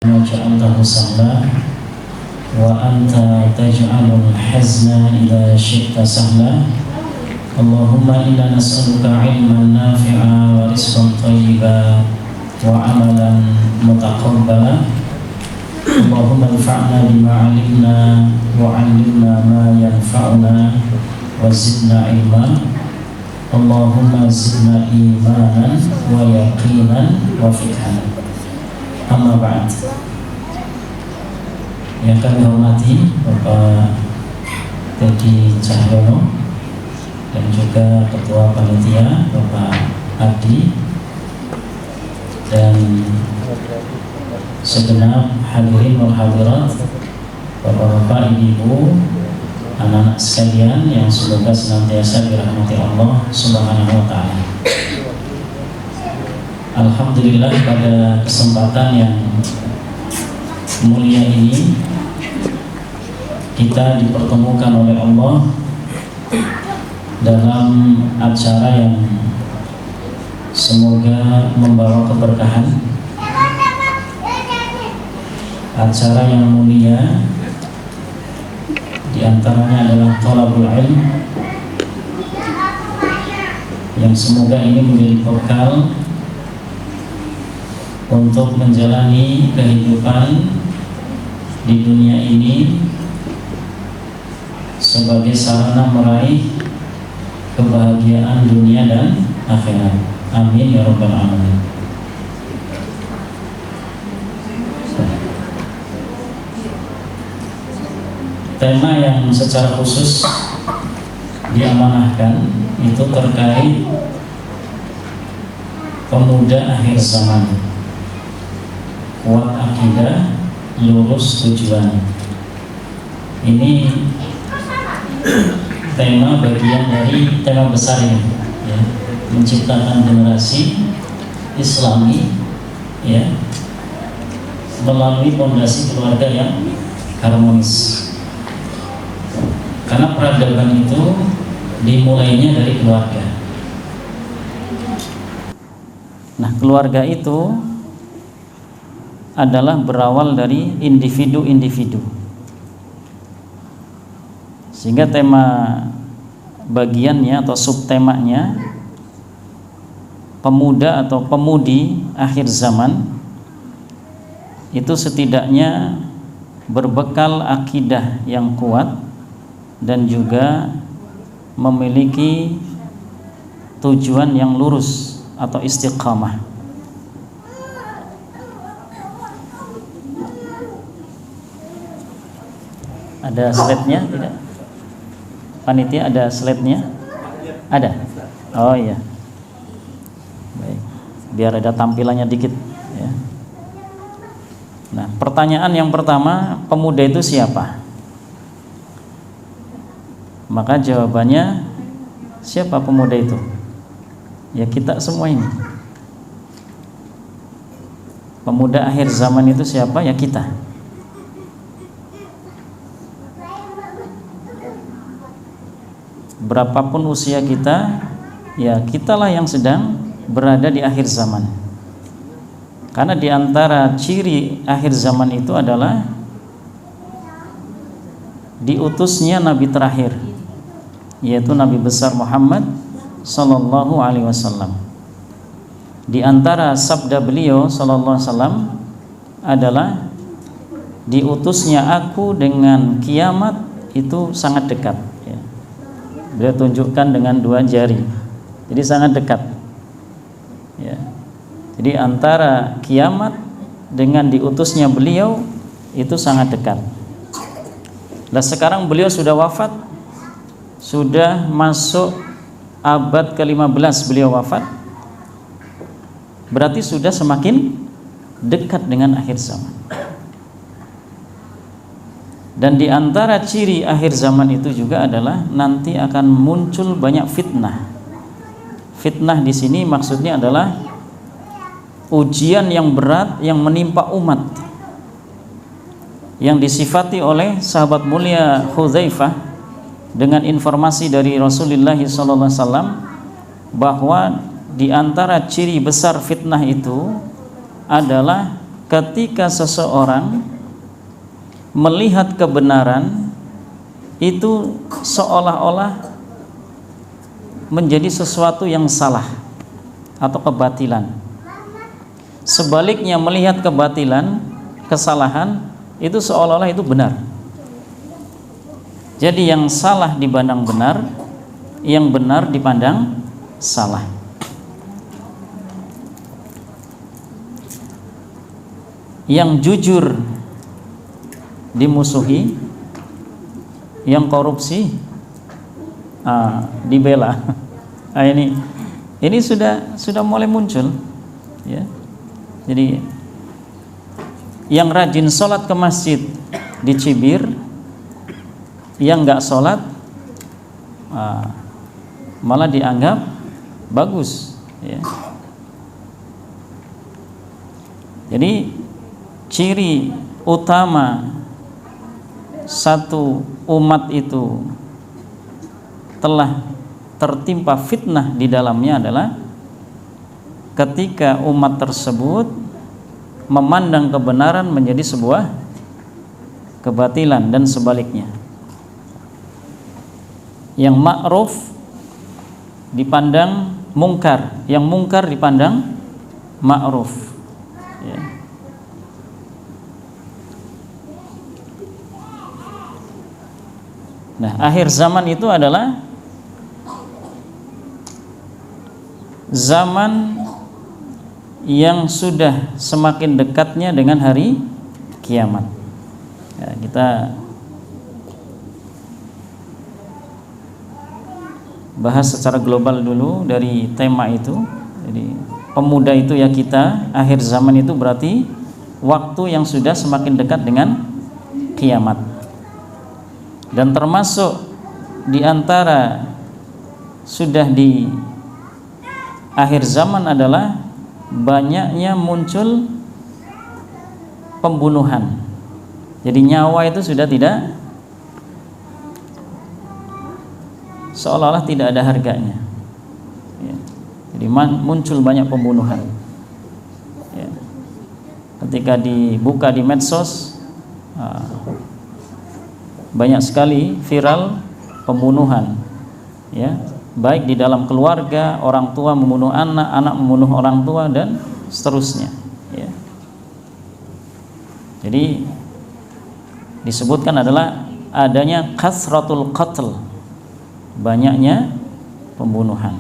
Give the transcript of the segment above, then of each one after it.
ما جعلته سهلا وأنت تجعل الحزن إذا شئت سهلا اللهم إنا نسألك علما نافعا ورزقا طيبا وعملا متقبلا اللهم انفعنا بما علمنا وعلمنا ما ينفعنا وزدنا علما اللهم زدنا إيمانا ويقينا وفقها. Amma ba'd. Yang kami hormati Bapak Teddy Cahyono dan juga Ketua Panitia Bapak Adi dan segenap hadirin wal hadirat, Bapak-bapak, ibu-ibu, anak-anak sekalian yang semoga senantiasa dirahmati Allah Subhanahu wa taala. Alhamdulillah, pada kesempatan yang mulia ini kita dipertemukan oleh Allah dalam acara yang semoga membawa keberkahan, acara yang mulia, diantaranya adalah thalabul ilm, yang semoga ini menjadi bekal untuk menjalani kehidupan di dunia ini sebagai sarana meraih kebahagiaan dunia dan akhirat. Amin ya rabbal alamin. Tema yang secara khusus diamanahkan itu terkait pemuda akhir zaman, kuat akidah, lurus tujuan. Ini tema bagian dari tema besar ini, ya, menciptakan generasi Islami, ya, melalui fondasi keluarga yang harmonis. Karena peradaban itu dimulainya dari keluarga. Nah, keluarga itu adalah berawal dari individu-individu. Sehingga tema bagiannya atau subtemanya pemuda atau pemudi akhir zaman itu setidaknya berbekal akidah yang kuat dan juga memiliki tujuan yang lurus atau istiqamah. Ada slide-nya tidak? Panitia ada slide-nya? Ada? Oh iya. Baik. Biar ada tampilannya dikit, ya. Nah, pertanyaan yang pertama, pemuda itu siapa? Maka jawabannya, siapa pemuda itu? Ya kita semua ini. Pemuda akhir zaman itu siapa? Ya kita. Berapapun usia kita, ya kitalah yang sedang berada di akhir zaman. Karena di antara ciri akhir zaman itu adalah diutusnya Nabi terakhir, yaitu Nabi besar Muhammad Sallallahu Alaihi Wasallam. Di antara sabda beliau Sallallahu Alaihi Wasallam adalah diutusnya aku dengan kiamat itu sangat dekat. Beliau tunjukkan dengan 2 jari, jadi sangat dekat, ya. Jadi antara kiamat dengan diutusnya beliau itu sangat dekat. Nah, sekarang beliau sudah wafat, sudah masuk abad ke-15 beliau wafat, berarti sudah semakin dekat dengan akhir zaman. Dan di antara ciri akhir zaman itu juga adalah nanti akan muncul banyak fitnah. Fitnah di sini maksudnya adalah ujian yang berat yang menimpa umat, yang disifati oleh sahabat mulia Hudzaifah dengan informasi dari Rasulullah SAW bahwa di antara ciri besar fitnah itu adalah ketika seseorang melihat kebenaran itu seolah-olah menjadi sesuatu yang salah atau kebatilan. Sebaliknya melihat kebatilan, kesalahan itu seolah-olah itu benar. Jadi yang salah dipandang benar, yang benar dipandang salah. Yang jujur dimusuhi, yang korupsi dibela. Ini sudah mulai muncul, ya. Jadi yang rajin sholat ke masjid dicibir, yang nggak sholat malah dianggap bagus, ya. Jadi ciri utama satu umat itu telah tertimpa fitnah di dalamnya adalah ketika umat tersebut memandang kebenaran menjadi sebuah kebatilan dan sebaliknya. Yang ma'ruf dipandang mungkar, yang mungkar dipandang ma'ruf, ya. Nah, akhir zaman itu adalah zaman yang sudah semakin dekatnya dengan hari kiamat. Ya, kita bahas secara global dulu dari tema itu. Jadi pemuda itu ya kita, akhir zaman itu berarti waktu yang sudah semakin dekat dengan kiamat. Dan termasuk di antara sudah di akhir zaman adalah banyaknya muncul pembunuhan. Jadi nyawa itu sudah tidak, seolah-olah tidak ada harganya, ya. Jadi muncul banyak pembunuhan, ya. Ketika dibuka di medsos, banyak sekali viral pembunuhan, ya, baik di dalam keluarga, orang tua membunuh anak, anak membunuh orang tua, dan seterusnya, ya. Jadi disebutkan adalah adanya kasratul qatl, banyaknya pembunuhan.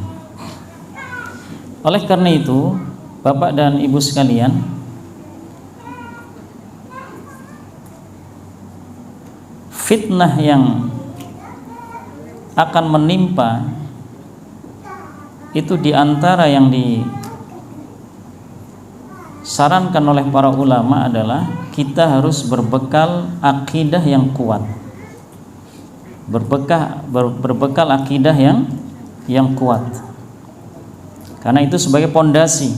Oleh karena itu, Bapak dan Ibu sekalian, fitnah yang akan menimpa itu diantara yang disarankan oleh para ulama adalah kita harus berbekal akidah yang kuat, berbekal akidah yang kuat, karena itu sebagai pondasi.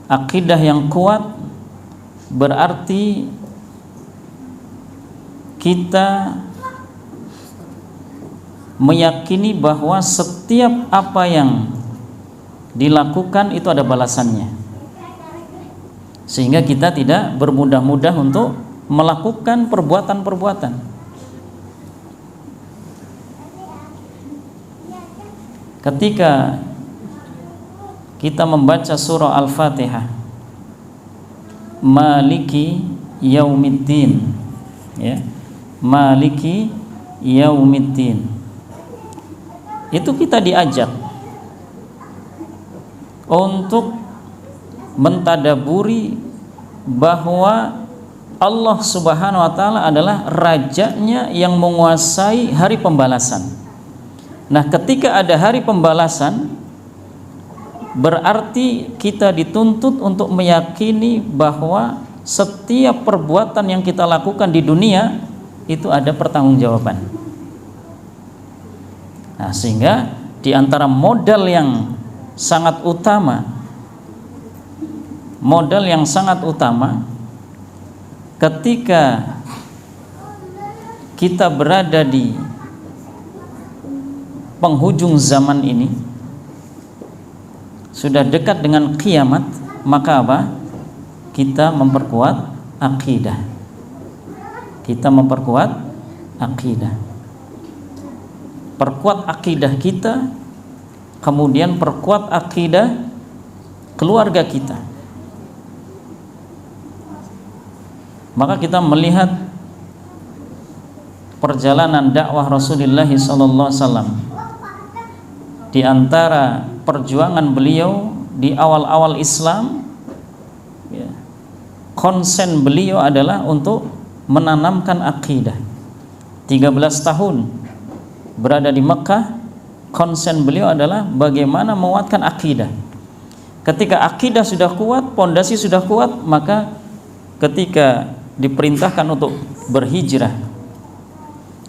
Akidah yang kuat berarti kita meyakini bahwa setiap apa yang dilakukan itu ada balasannya, sehingga kita tidak bermudah-mudah untuk melakukan perbuatan-perbuatan. Ketika kita membaca surah Al-Fatihah, Maliki Yaumiddin, ya, Maliki Yaumiddin, itu kita diajak untuk mentadaburi bahwa Allah Subhanahu wa taala adalah rajanya yang menguasai hari pembalasan. Nah, ketika ada hari pembalasan, berarti kita dituntut untuk meyakini bahwa setiap perbuatan yang kita lakukan di dunia itu ada pertanggungjawaban. Nah, sehingga di antara modal yang sangat utama ketika kita berada di penghujung zaman ini, sudah dekat dengan kiamat, maka apa? Kita memperkuat akidah. Kita memperkuat akidah. Perkuat akidah kita, kemudian perkuat akidah keluarga kita. Maka kita melihat perjalanan dakwah Rasulullah SAW. Di antara perjuangan beliau di awal-awal Islam, ya, konsen beliau adalah untuk menanamkan akidah. 13 tahun berada di Mekah, konsen beliau adalah bagaimana menguatkan akidah. Ketika akidah sudah kuat, pondasi sudah kuat, maka ketika diperintahkan untuk berhijrah,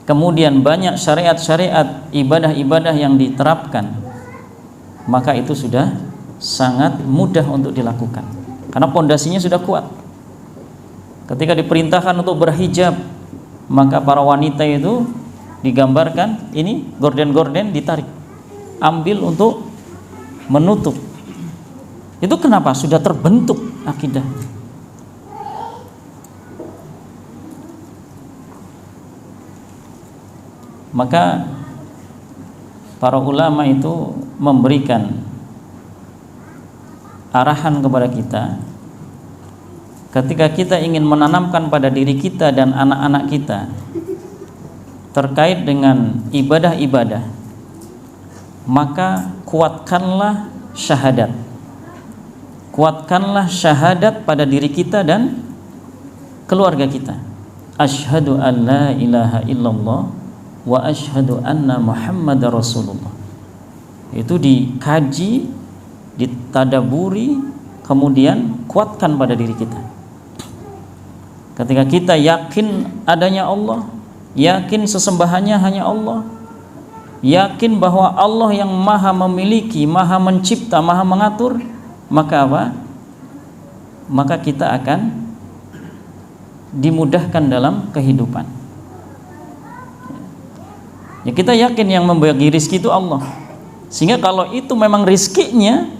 kemudian banyak syariat-syariat, ibadah-ibadah yang diterapkan, maka itu sudah sangat mudah untuk dilakukan karena pondasinya sudah kuat. Ketika diperintahkan untuk berhijab, maka para wanita itu digambarkan ini gorden-gorden ditarik, ambil untuk menutup. Itu kenapa? Sudah terbentuk akidah. Maka para ulama itu memberikan arahan kepada kita ketika kita ingin menanamkan pada diri kita dan anak-anak kita terkait dengan ibadah-ibadah, maka kuatkanlah syahadat. Kuatkanlah syahadat pada diri kita dan keluarga kita. Asyhadu an la ilaha illallah wa asyhadu anna Muhammadar Rasulullah. Itu dikaji, ditadaburi, kemudian kuatkan pada diri kita. Ketika kita yakin adanya Allah, yakin sesembahannya hanya Allah, yakin bahwa Allah yang maha memiliki, maha mencipta, maha mengatur, maka apa? Maka kita akan dimudahkan dalam kehidupan. Ya, kita yakin yang membagi rizki itu Allah, sehingga kalau itu memang rizkinya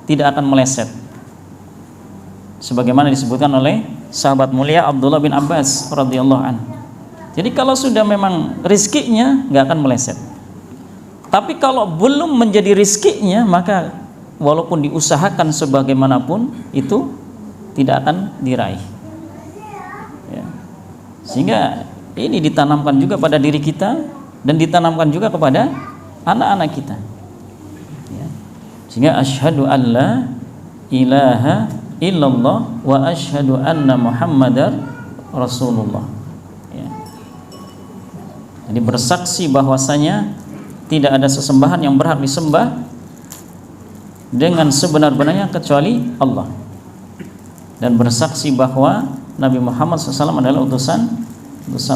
tidak akan meleset, sebagaimana disebutkan oleh sahabat mulia Abdullah bin Abbas radhiyallahu anhu. Jadi kalau sudah memang rizkinya nggak akan meleset. Tapi kalau belum menjadi rizkinya, maka walaupun diusahakan sebagaimanapun itu tidak akan diraih. Ya. Sehingga ini ditanamkan juga pada diri kita dan ditanamkan juga kepada anak-anak kita. Ya. Sehingga asyhadu an la ilaha illallah wa asyhadu anna Muhammadar Rasulullah. Ya. Jadi bersaksi bahwasanya tidak ada sesembahan yang berhak disembah dengan sebenar-benarnya kecuali Allah, dan bersaksi bahwa Nabi Muhammad SAW adalah utusan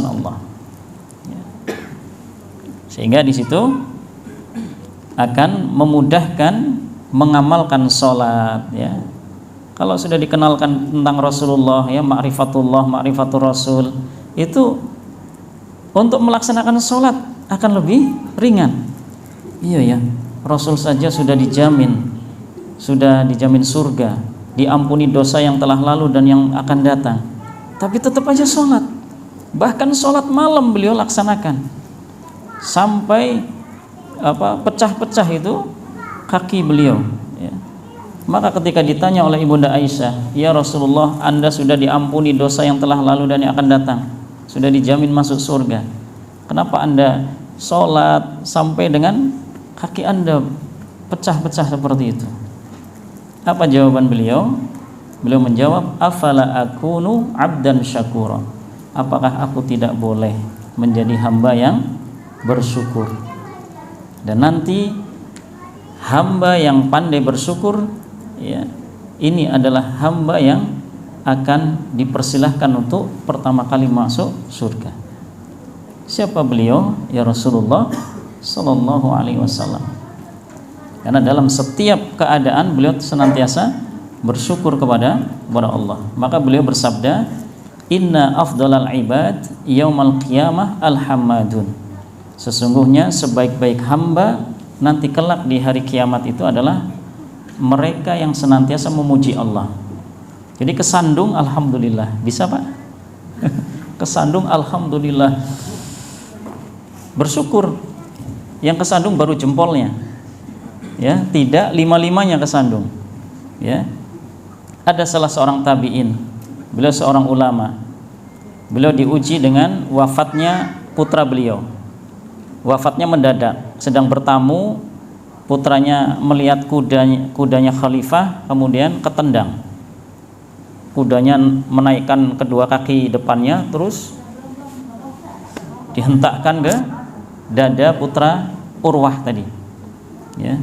Allah. Ya. Sehingga di situ akan memudahkan mengamalkan sholat. Ya. Kalau sudah dikenalkan tentang Rasulullah, ya, ma'rifatullah, ma'rifatul Rasul, itu untuk melaksanakan sholat akan lebih ringan. Iya ya, Rasul saja sudah dijamin surga, diampuni dosa yang telah lalu dan yang akan datang, tapi tetap aja sholat. Bahkan sholat malam beliau laksanakan sampai pecah-pecah itu kaki beliau. Ya. Maka ketika ditanya oleh Ibunda Aisyah, ya Rasulullah, Anda sudah diampuni dosa yang telah lalu dan yang akan datang, sudah dijamin masuk surga, kenapa Anda sholat sampai dengan kaki Anda pecah-pecah seperti itu? Apa jawaban beliau? Beliau menjawab, afala akunu abdan syakura, apakah aku tidak boleh menjadi hamba yang bersyukur? Dan nanti hamba yang pandai bersyukur, ya, ini adalah hamba yang akan dipersilahkan untuk pertama kali masuk surga. Siapa beliau? Ya Rasulullah Sallallahu Alaihi Wasallam. Karena dalam setiap keadaan beliau senantiasa bersyukur kepada Allah. Maka beliau bersabda, Inna afdalal ibad yaumal qiyamah alhamadun. Sesungguhnya sebaik-baik hamba nanti kelak di hari kiamat itu adalah mereka yang senantiasa memuji Allah. Jadi kesandung alhamdulillah, bisa Pak? Kesandung alhamdulillah, bersyukur. Yang kesandung baru jempolnya, ya, tidak lima-limanya kesandung, ya. Ada salah seorang tabi'in, beliau seorang ulama, beliau diuji dengan wafatnya putra beliau. Wafatnya mendadak, sedang bertamu, putranya melihat kudanya khalifah, kemudian ketendang. Kudanya menaikkan kedua kaki depannya, terus dihentakkan ke dada putra Urwah tadi, ya.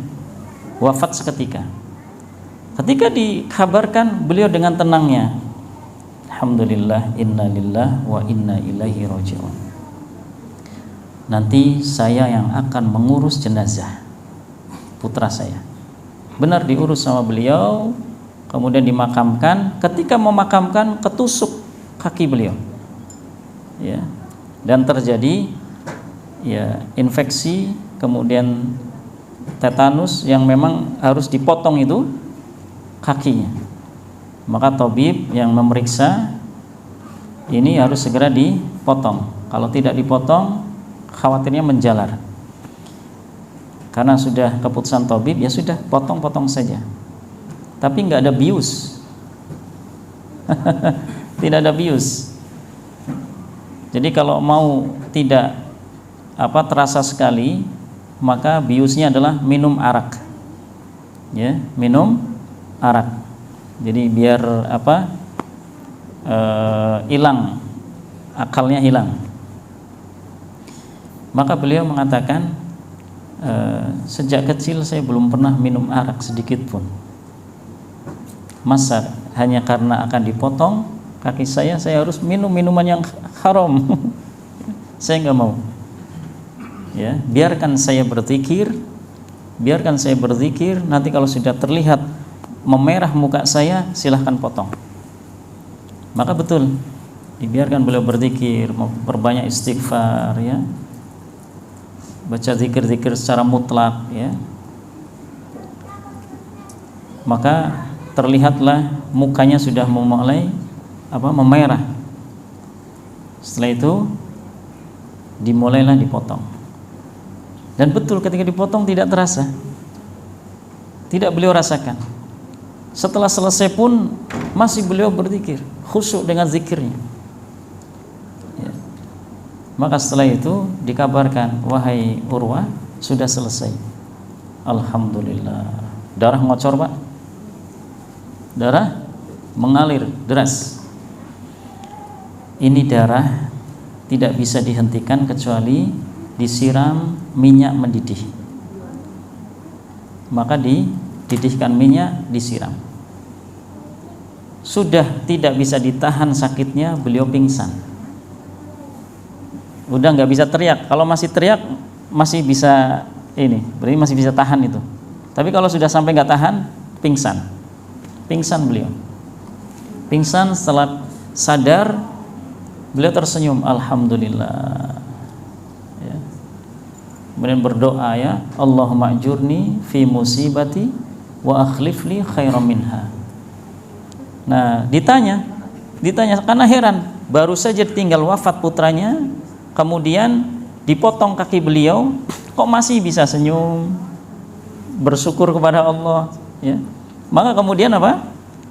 Wafat seketika. Ketika dikabarkan, beliau dengan tenangnya, alhamdulillah, innalillah wa inna ilaihi raji'un. Nanti saya yang akan mengurus jenazah putra saya. Benar diurus sama beliau, kemudian dimakamkan. Ketika memakamkan, ketusuk kaki beliau, ya, dan terjadi, ya, infeksi, kemudian tetanus yang memang harus dipotong itu kakinya. Maka tabib yang memeriksa ini harus segera dipotong. Kalau tidak dipotong, khawatirnya menjalar. Karena sudah keputusan tabib, ya sudah, potong-potong saja. Tapi nggak ada bius. Tidak ada bius. Jadi kalau mau tidak terasa sekali, maka biusnya adalah minum arak, ya, minum arak. Jadi biar hilang, akalnya hilang. Maka beliau mengatakan, sejak kecil saya belum pernah minum arak sedikit pun. Masa hanya karena akan dipotong kaki saya harus minum minuman yang haram? Saya nggak mau. Ya, biarkan saya berzikir, nanti kalau sudah terlihat memerah muka saya, silahkan potong. Maka betul, dibiarkan beliau berzikir, memperbanyak istighfar, ya, baca zikir-zikir secara mutlak, ya. Maka terlihatlah mukanya sudah mulai memerah. Setelah itu dimulailah dipotong. Dan betul, ketika dipotong tidak terasa, tidak beliau rasakan. Setelah selesai pun masih beliau berzikir, khusyuk dengan zikirnya, ya. Maka setelah itu dikabarkan, wahai Urwah, sudah selesai, alhamdulillah. Darah ngocor Pak, darah mengalir deras. Ini darah tidak bisa dihentikan kecuali disiram minyak mendidih. Maka dididihkan minyak, disiram. Sudah tidak bisa ditahan sakitnya, beliau pingsan. Udah nggak bisa teriak. Kalau masih teriak masih bisa berarti masih bisa tahan itu. Tapi kalau sudah sampai nggak tahan, pingsan beliau. Pingsan. Setelah sadar, beliau tersenyum, alhamdulillah, ya. Kemudian berdoa, ya, Allahumma ajurni fi musibati wa akhlifli khairan minha. Nah, ditanya karena heran, baru saja tinggal wafat putranya, kemudian dipotong kaki beliau, kok masih bisa senyum, bersyukur kepada Allah, ya. Maka kemudian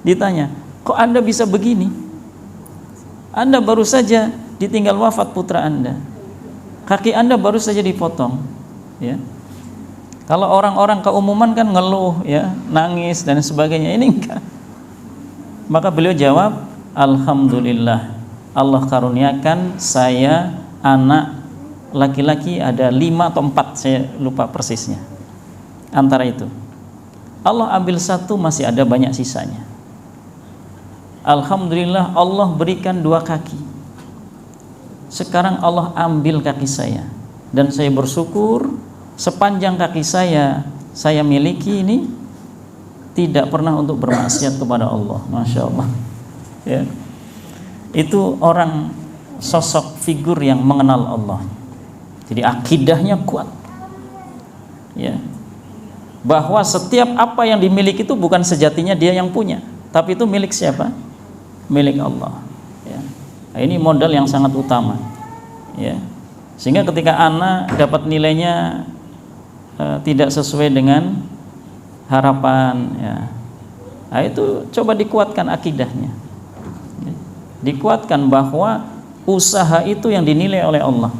ditanya, kok Anda bisa begini? Anda baru saja ditinggal wafat putra Anda, kaki Anda baru saja dipotong, ya. Kalau orang-orang keumuman kan ngeluh, ya, nangis dan sebagainya, ini enggak. Maka beliau jawab, alhamdulillah, Allah karuniakan saya anak laki-laki ada 5 atau 4, saya lupa persisnya. Antara itu Allah ambil 1, masih ada banyak sisanya. Alhamdulillah, Allah berikan 2 kaki. Sekarang Allah ambil kaki saya, dan saya bersyukur sepanjang kaki saya miliki ini tidak pernah untuk bermaksiat kepada Allah. Masya Allah, ya. Itu orang, sosok figur yang mengenal Allah. Jadi akidahnya kuat, ya. bahwa setiap apa yang dimiliki itu bukan sejatinya dia yang punya, tapi itu milik siapa? Milik Allah. Ya. Nah, ini modal yang sangat utama. Ya. Sehingga ketika anak dapat nilainya tidak sesuai dengan harapan, ya, nah itu coba dikuatkan akidahnya. Ya. Dikuatkan bahwa usaha itu yang dinilai oleh Allah.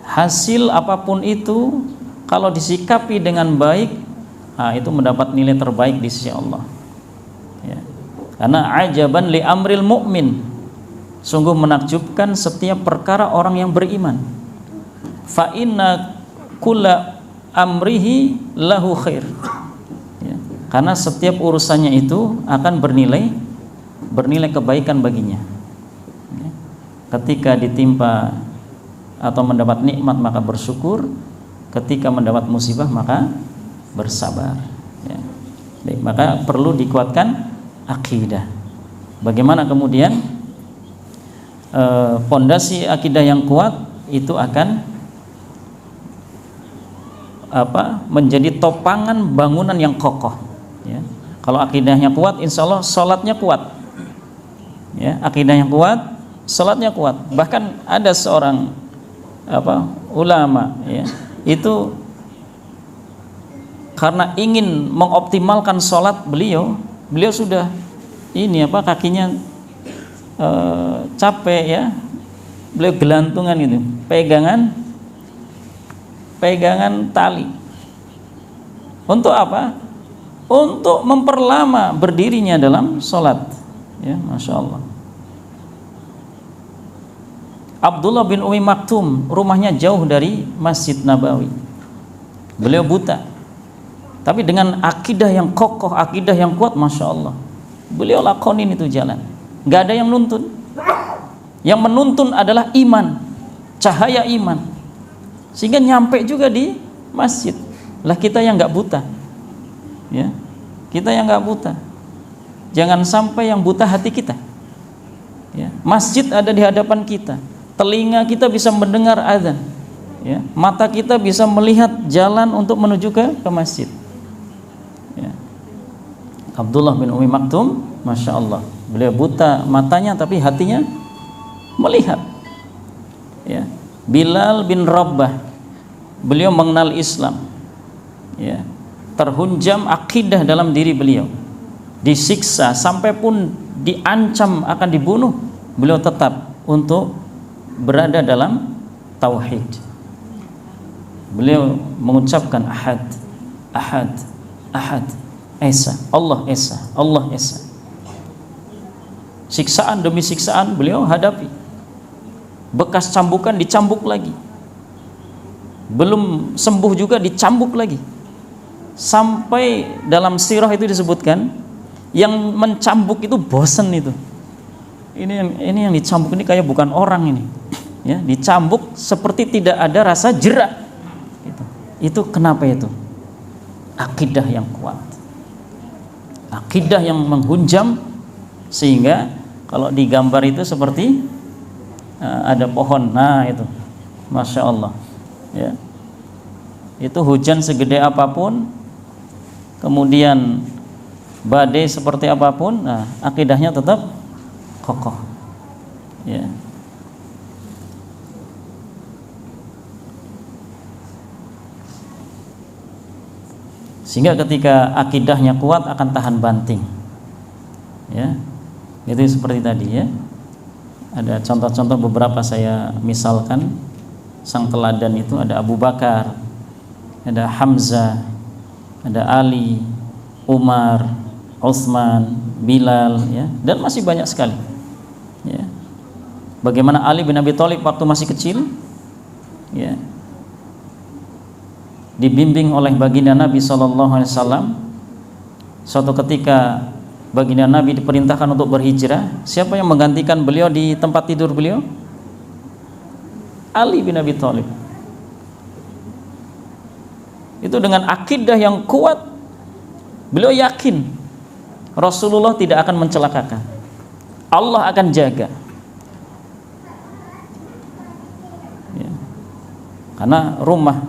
Hasil apapun itu kalau disikapi dengan baik, nah itu mendapat nilai terbaik di sisi Allah. Ya. Karena ajaban li amril mu'min, sungguh menakjubkan setiap perkara orang yang beriman. Fa inna kulla amrihi lahu khair. Ya. Karena setiap urusannya itu akan bernilai kebaikan baginya. Ya. Ketika ditimpa atau mendapat nikmat maka bersyukur, ketika mendapat musibah maka bersabar. Ya. Baik, maka perlu dikuatkan akidah. Bagaimana kemudian pondasi akidah yang kuat itu akan menjadi topangan bangunan yang kokoh. Ya. Kalau akidahnya kuat, insya Allah sholatnya kuat. Ya, akidahnya kuat, sholatnya kuat. Bahkan ada seorang ulama, ya, itu karena ingin mengoptimalkan sholat beliau sudah kakinya capek, ya, beliau gelantungan gitu, pegangan tali. Untuk apa? Untuk memperlama berdirinya dalam sholat. Ya, masya Allah. Abdullah bin Umi Maktum rumahnya jauh dari Masjid Nabawi. Beliau buta, tapi dengan akidah yang kokoh, akidah yang kuat, masya Allah, beliau lakonin itu jalan. Gak ada yang nuntun. Yang menuntun adalah iman, cahaya iman, sehingga nyampe juga di masjid. Lah kita yang nggak buta, ya, kita yang nggak buta, jangan sampai yang buta hati kita. Ya. Masjid ada di hadapan kita. Telinga kita bisa mendengar azan, ya. Mata kita bisa melihat jalan untuk menuju ke masjid. Ya. Abdullah bin Umi Maktum, masya Allah, beliau buta matanya tapi hatinya melihat. Ya. Bilal bin Rabah, beliau mengenal Islam. Ya. Terhunjam akidah dalam diri beliau, disiksa sampai pun diancam akan dibunuh, beliau tetap untuk berada dalam tauhid. Beliau mengucapkan ahad, ahad, ahad, esa, Allah esa, Allah esa. Siksaan demi siksaan beliau hadapi. Bekas cambukan dicambuk lagi, belum sembuh juga dicambuk lagi. Sampai dalam sirah itu disebutkan yang mencambuk itu bosan itu. Ini yang dicambuk ini kayak bukan orang ini, ya, dicambuk seperti tidak ada rasa jerak. Itu kenapa itu? Akidah yang kuat, akidah yang menghunjam, sehingga kalau digambar itu seperti ada pohon. Nah itu, masya Allah, ya, itu hujan segede apapun, kemudian badai seperti apapun, nah akidahnya tetap kokoh. Ya. Sehingga ketika akidahnya kuat akan tahan banting. Ya. Itu seperti tadi, ya. Ada contoh-contoh beberapa saya misalkan. Sang teladan itu ada Abu Bakar, ada Hamzah, ada Ali, Umar, Utsman, Bilal, ya, dan masih banyak sekali. Ya. Bagaimana Ali bin Abi Thalib waktu masih kecil, ya, dibimbing oleh baginda Nabi SAW. Suatu ketika baginda Nabi diperintahkan untuk berhijrah. Siapa yang menggantikan beliau di tempat tidur beliau? Ali bin Abi Thalib. Itu dengan akidah yang kuat, beliau yakin Rasulullah tidak akan mencelakakan, Allah akan jaga. Ya. Karena rumah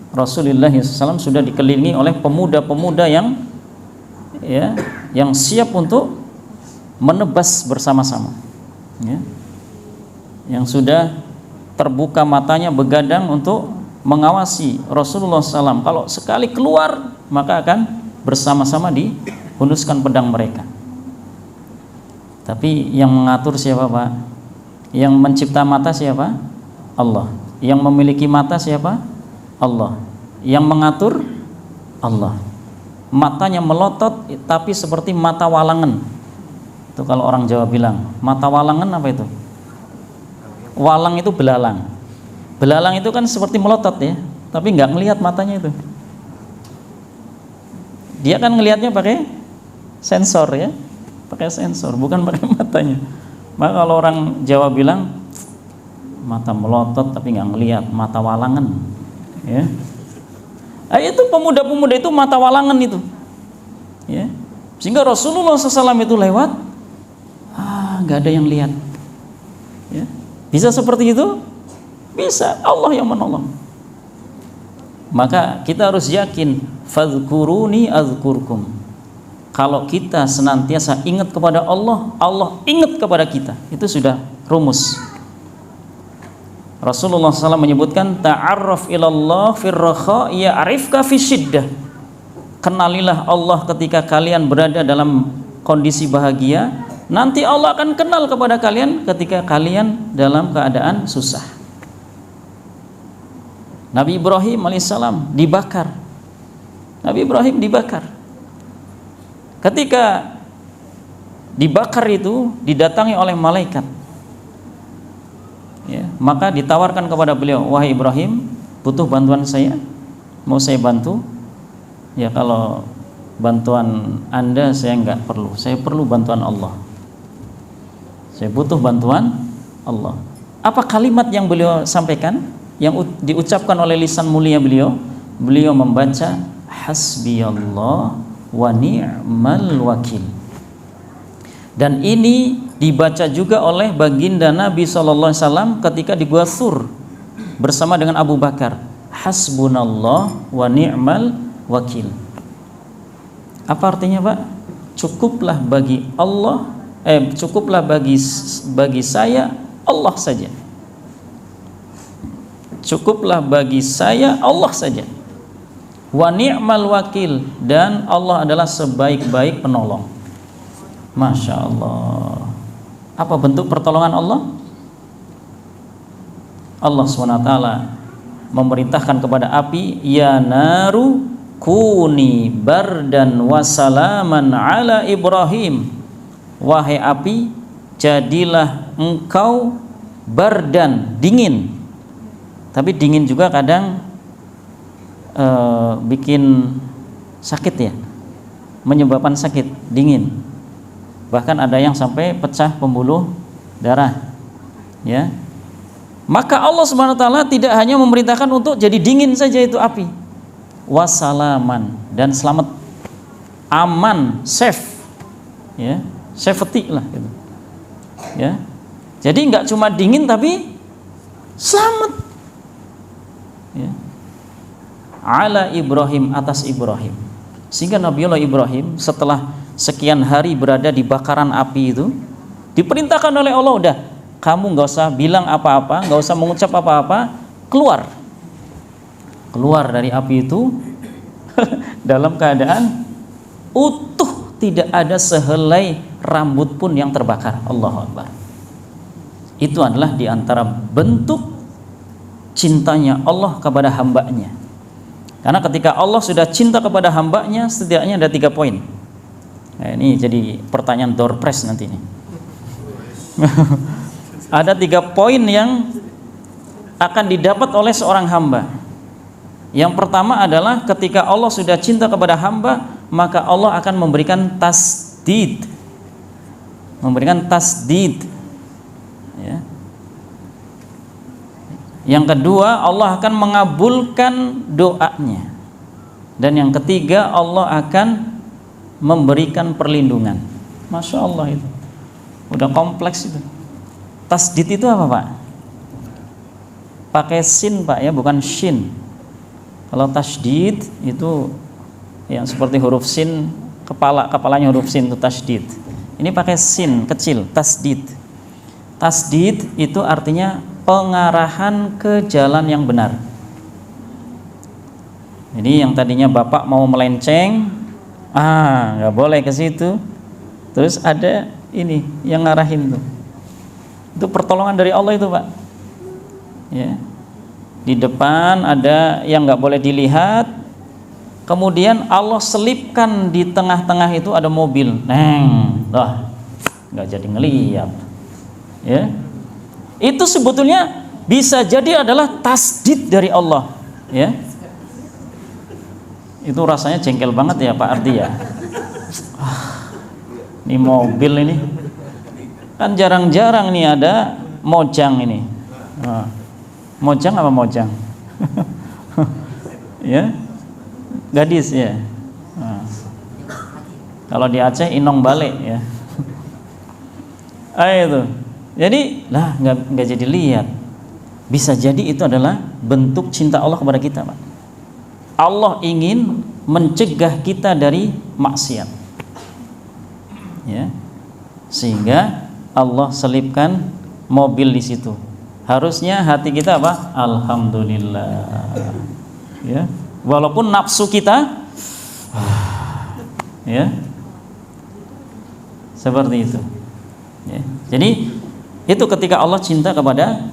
Rasulullah SAW sudah dikelilingi oleh pemuda-pemuda yang siap untuk menebas bersama-sama, ya, yang sudah terbuka matanya begadang untuk mengawasi Rasulullah SAW. Kalau sekali keluar maka akan bersama-sama dihunuskan pedang mereka. Tapi yang mengatur siapa, Pak? Yang mencipta mata siapa? Allah. Yang memiliki mata siapa? Allah. Yang mengatur Allah. Matanya melotot tapi seperti mata walangan. Itu kalau orang Jawa bilang, mata walangan apa itu? Walang itu belalang. Belalang itu kan seperti melotot ya, tapi nggak ngelihat matanya itu. Dia kan ngelihatnya pakai sensor ya, pakai sensor, bukan pakai matanya. Maka kalau orang Jawa bilang mata melotot tapi nggak ngelihat, mata walangan, ya. Itu pemuda-pemuda itu mata walangan itu, ya. Sehingga Rasulullah SAW itu lewat, nggak ada yang lihat, ya. Bisa seperti itu? Bisa, Allah yang menolong. Maka kita harus yakin, fadhkuruni azkurkum. Kalau kita senantiasa ingat kepada Allah, Allah ingat kepada kita. Itu sudah rumus. Rasulullah SAW menyebutkan, ta'arraf ilallah firrakha ya'rifka fi syiddah. Kenalilah Allah ketika kalian berada dalam kondisi bahagia, nanti Allah akan kenal kepada kalian ketika kalian dalam keadaan susah. Nabi Ibrahim alaihissalam dibakar. Nabi Ibrahim dibakar. Ketika dibakar itu didatangi oleh malaikat, ya, maka ditawarkan kepada beliau, wahai Ibrahim, butuh bantuan saya, mau saya bantu? Ya, kalau bantuan Anda saya enggak perlu, saya perlu bantuan Allah, saya butuh bantuan Allah. Apa kalimat yang beliau sampaikan, yang diucapkan oleh lisan mulia beliau? Beliau membaca hasbiyallah wa ni'mal wakil. Dan ini dibaca juga oleh baginda Nabi SAW ketika di Gua Thur bersama dengan Abu Bakar, hasbunallah wa ni'mal wakil. Apa artinya, Pak? Cukuplah bagi Allah, cukuplah bagi saya Allah saja. Cukuplah bagi saya Allah saja. Wa ni'mal wakil, dan Allah adalah sebaik-baik penolong. Masya Allah. Apa bentuk pertolongan Allah? Allah SWT memerintahkan kepada api, ya naru kuni bardan wasalaman ala Ibrahim. Wahai api, jadilah engkau bardan, dingin. Tapi dingin juga kadang bikin sakit ya, menyebabkan sakit, dingin. Bahkan ada yang sampai pecah pembuluh darah, ya. Maka Allah SWT tidak hanya memerintahkan untuk jadi dingin saja itu api, wasalaman, dan selamat, aman, safe, ya, safety lah gitu, ya. Jadi nggak cuma dingin tapi selamat, ya, ala Ibrahim, atas Ibrahim. Sehingga Nabiullah Ibrahim setelah sekian hari berada di bakaran api itu diperintahkan oleh Allah, udah, kamu nggak usah bilang apa-apa, nggak usah mengucap apa-apa, keluar dari api itu dalam keadaan utuh, tidak ada sehelai rambut pun yang terbakar. Allahu Akbar. Itu adalah diantara bentuk cintanya Allah kepada hambanya. Karena ketika Allah sudah cinta kepada hambanya, setidaknya ada 3 poin. Nah, ini jadi pertanyaan door prize nanti ini. Ada 3 poin yang akan didapat oleh seorang hamba. Yang pertama adalah ketika Allah sudah cinta kepada hamba, maka Allah akan memberikan tasdid. Memberikan tasdid, ya. Yang kedua, Allah akan mengabulkan doanya. Dan yang ketiga, Allah akan memberikan perlindungan. Masya Allah, itu udah kompleks itu. Tasdid itu apa, Pak? Pakai sin, Pak, ya, bukan shin. Kalau tasydid itu yang seperti huruf sin, kepalanya huruf sin itu tasydid. Ini pakai sin kecil, tasdid. Tasdid itu artinya pengarahan ke jalan yang benar. Jadi yang tadinya bapak mau melenceng, nggak boleh ke situ. Terus ada ini yang ngarahin tuh. Itu pertolongan dari Allah itu, Pak. Ya. Di depan ada yang nggak boleh dilihat, kemudian Allah selipkan di tengah-tengah itu ada mobil, nggak jadi ngelihat, ya. Itu sebetulnya bisa jadi adalah tasdid dari Allah, ya. Itu rasanya jengkel banget ya Pak Ardi ya. Ini mobil ini, kan jarang-jarang nih ada mojang ini. Mojang apa mojang? Ya, gadis ya. Kalau di Aceh inong balik ya. Itu. Jadi nggak jadi lihat. Bisa jadi itu adalah bentuk cinta Allah kepada kita, Pak. Allah ingin mencegah kita dari maksiat. Ya. Sehingga Allah selipkan mobil di situ. Harusnya hati kita apa? Alhamdulillah. Ya. Walaupun nafsu kita ya. Seperti itu. Ya. Jadi itu ketika Allah cinta kepada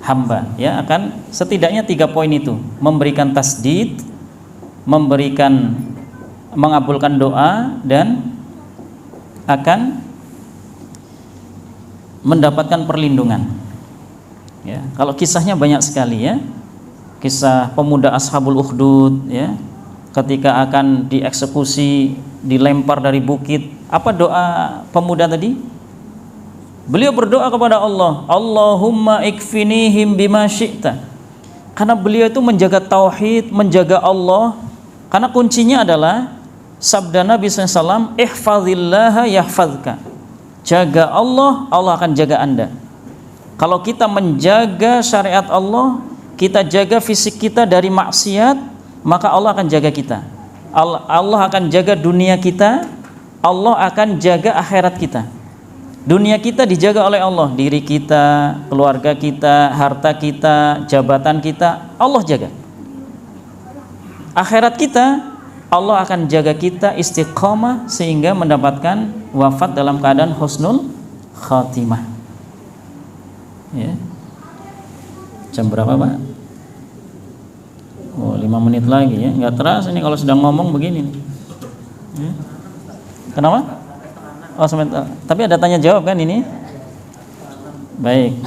hamba, ya, akan setidaknya 3 poin itu, memberikan tasdid, mengabulkan doa, dan akan mendapatkan perlindungan. Ya, kalau kisahnya banyak sekali ya, kisah pemuda Ashabul Ukhdud ya, ketika akan dieksekusi, dilempar dari bukit. Apa doa pemuda tadi? Beliau berdoa kepada Allah, Allahumma ikfinihim bima syi'ta. Karena beliau itu menjaga tauhid, menjaga Allah. Karena kuncinya adalah sabda Nabi SAW, ihfazillaha yahfazka. Jaga Allah, Allah akan jaga Anda. Kalau kita menjaga syariat Allah, kita jaga fisik kita dari maksiat, maka Allah akan jaga kita. Allah akan jaga dunia kita, Allah akan jaga akhirat kita. Dunia kita dijaga oleh Allah, diri kita, keluarga kita, harta kita, jabatan kita, Allah jaga. Akhirat kita, Allah akan jaga kita istiqamah sehingga mendapatkan wafat dalam keadaan husnul khatimah. Ya. Jam berapa Pak? 5 menit lagi ya. Nggak terasa ini kalau sedang ngomong begini nih. Ya. Kenapa? Sebentar. Tapi ada tanya jawab kan ini? Baik.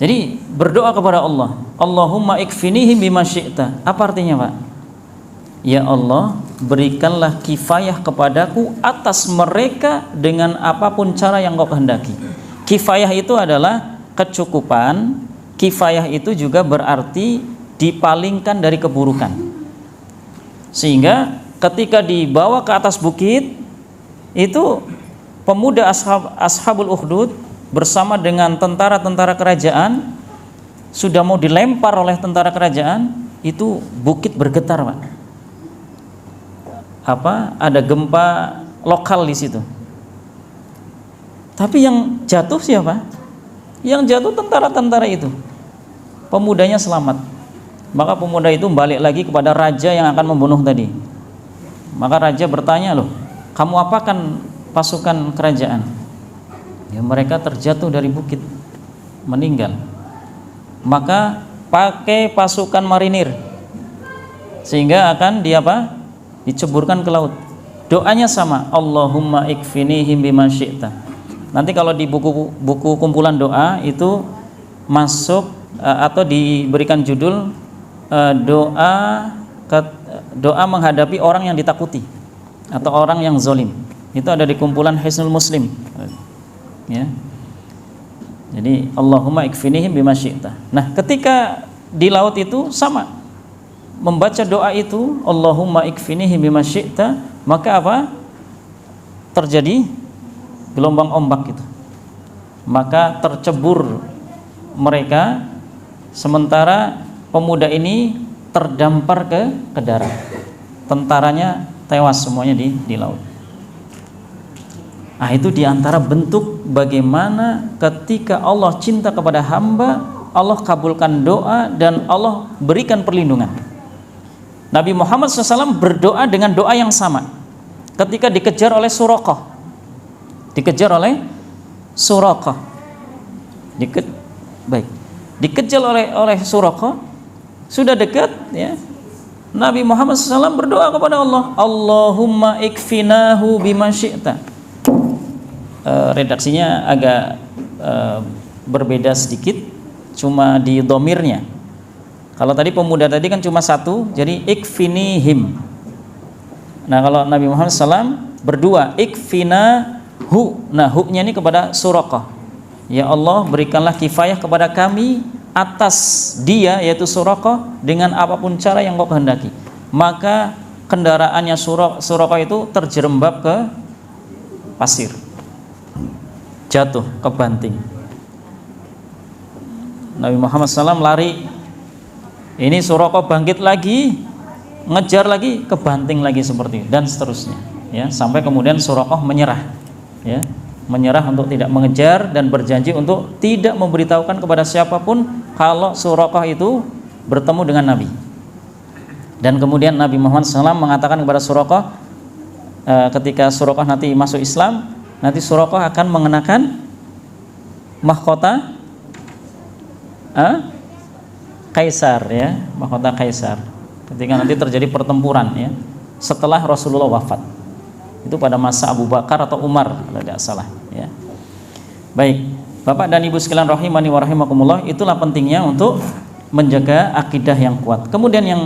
Jadi berdoa kepada Allah, Allahumma ikfinihim bima syi'ta. Apa artinya Pak? Ya Allah, berikanlah kifayah kepadaku atas mereka dengan apapun cara yang Kau kehendaki. Kifayah itu adalah kecukupan. Kifayah itu juga berarti dipalingkan dari keburukan. Sehingga ketika dibawa ke atas bukit, itu pemuda Ashabul Ukhdud bersama dengan tentara-tentara kerajaan sudah mau dilempar oleh tentara kerajaan, itu bukit bergetar Pak. Ada gempa lokal di situ. Tapi yang jatuh siapa? Yang jatuh tentara-tentara itu. Pemudanya selamat. Maka pemuda itu balik lagi kepada raja yang akan membunuh tadi. Maka raja bertanya, loh, kamu apakan pasukan kerajaan? Ya, mereka terjatuh dari bukit, meninggal. Maka pakai pasukan marinir, sehingga akan diceburkan ke laut. Doanya sama, Allahumma ikfinihim bima syi'ta. Nanti kalau di buku kumpulan doa itu masuk atau diberikan judul doa menghadapi orang yang ditakuti atau orang yang zalim. Itu ada di kumpulan Hisnul Muslim. Ya. Jadi Allahumma ikfinihim bima syi'ta. Nah, ketika di laut itu sama, membaca doa itu Allahumma ikfinihim bima syi'ta, maka terjadi gelombang ombak itu. Maka tercebur mereka sementara pemuda ini terdampar ke darat. Tentaranya tewas semuanya di laut. Nah, itu diantara bentuk bagaimana ketika Allah cinta kepada hamba, Allah kabulkan doa dan Allah berikan perlindungan. Nabi Muhammad SAW berdoa dengan doa yang sama ketika dikejar oleh Suraqah. Dikejar oleh Suraqah, sudah dekat ya. Nabi Muhammad SAW berdoa kepada Allah, Allahumma ikfinahu bima syi'ta. Redaksinya agak berbeda sedikit, cuma di domirnya. Kalau tadi pemuda tadi kan cuma satu, jadi ikfinihim. Nah, kalau Nabi Muhammad SAW berdua, ikfinahu. Nah, hu-nya ini kepada Suraqah. Ya Allah, berikanlah kifayah kepada kami atas dia, yaitu Suraqah, dengan apapun cara yang kau kehendaki. Maka kendaraannya Suraqah itu terjerembab ke pasir, jatuh ke banting. Nabi Muhammad SAW lari, ini Suraqah bangkit lagi, ngejar lagi, kebanting lagi seperti itu, dan seterusnya ya, sampai kemudian Suraqah menyerah ya, menyerah untuk tidak mengejar dan berjanji untuk tidak memberitahukan kepada siapapun kalau Suraqah itu bertemu dengan Nabi. Dan kemudian Nabi Muhammad SAW mengatakan kepada Suraqah, ketika Suraqah nanti masuk Islam, nanti Suraqah akan mengenakan mahkota Kaisar ya, mahkota Kaisar. Ketika nanti terjadi pertempuran ya, setelah Rasulullah wafat. Itu pada masa Abu Bakar atau Umar kalau tidak salah ya. Baik, Bapak dan Ibu sekalian rahimani wa rahimakumullah, itulah pentingnya untuk menjaga akidah yang kuat. Kemudian yang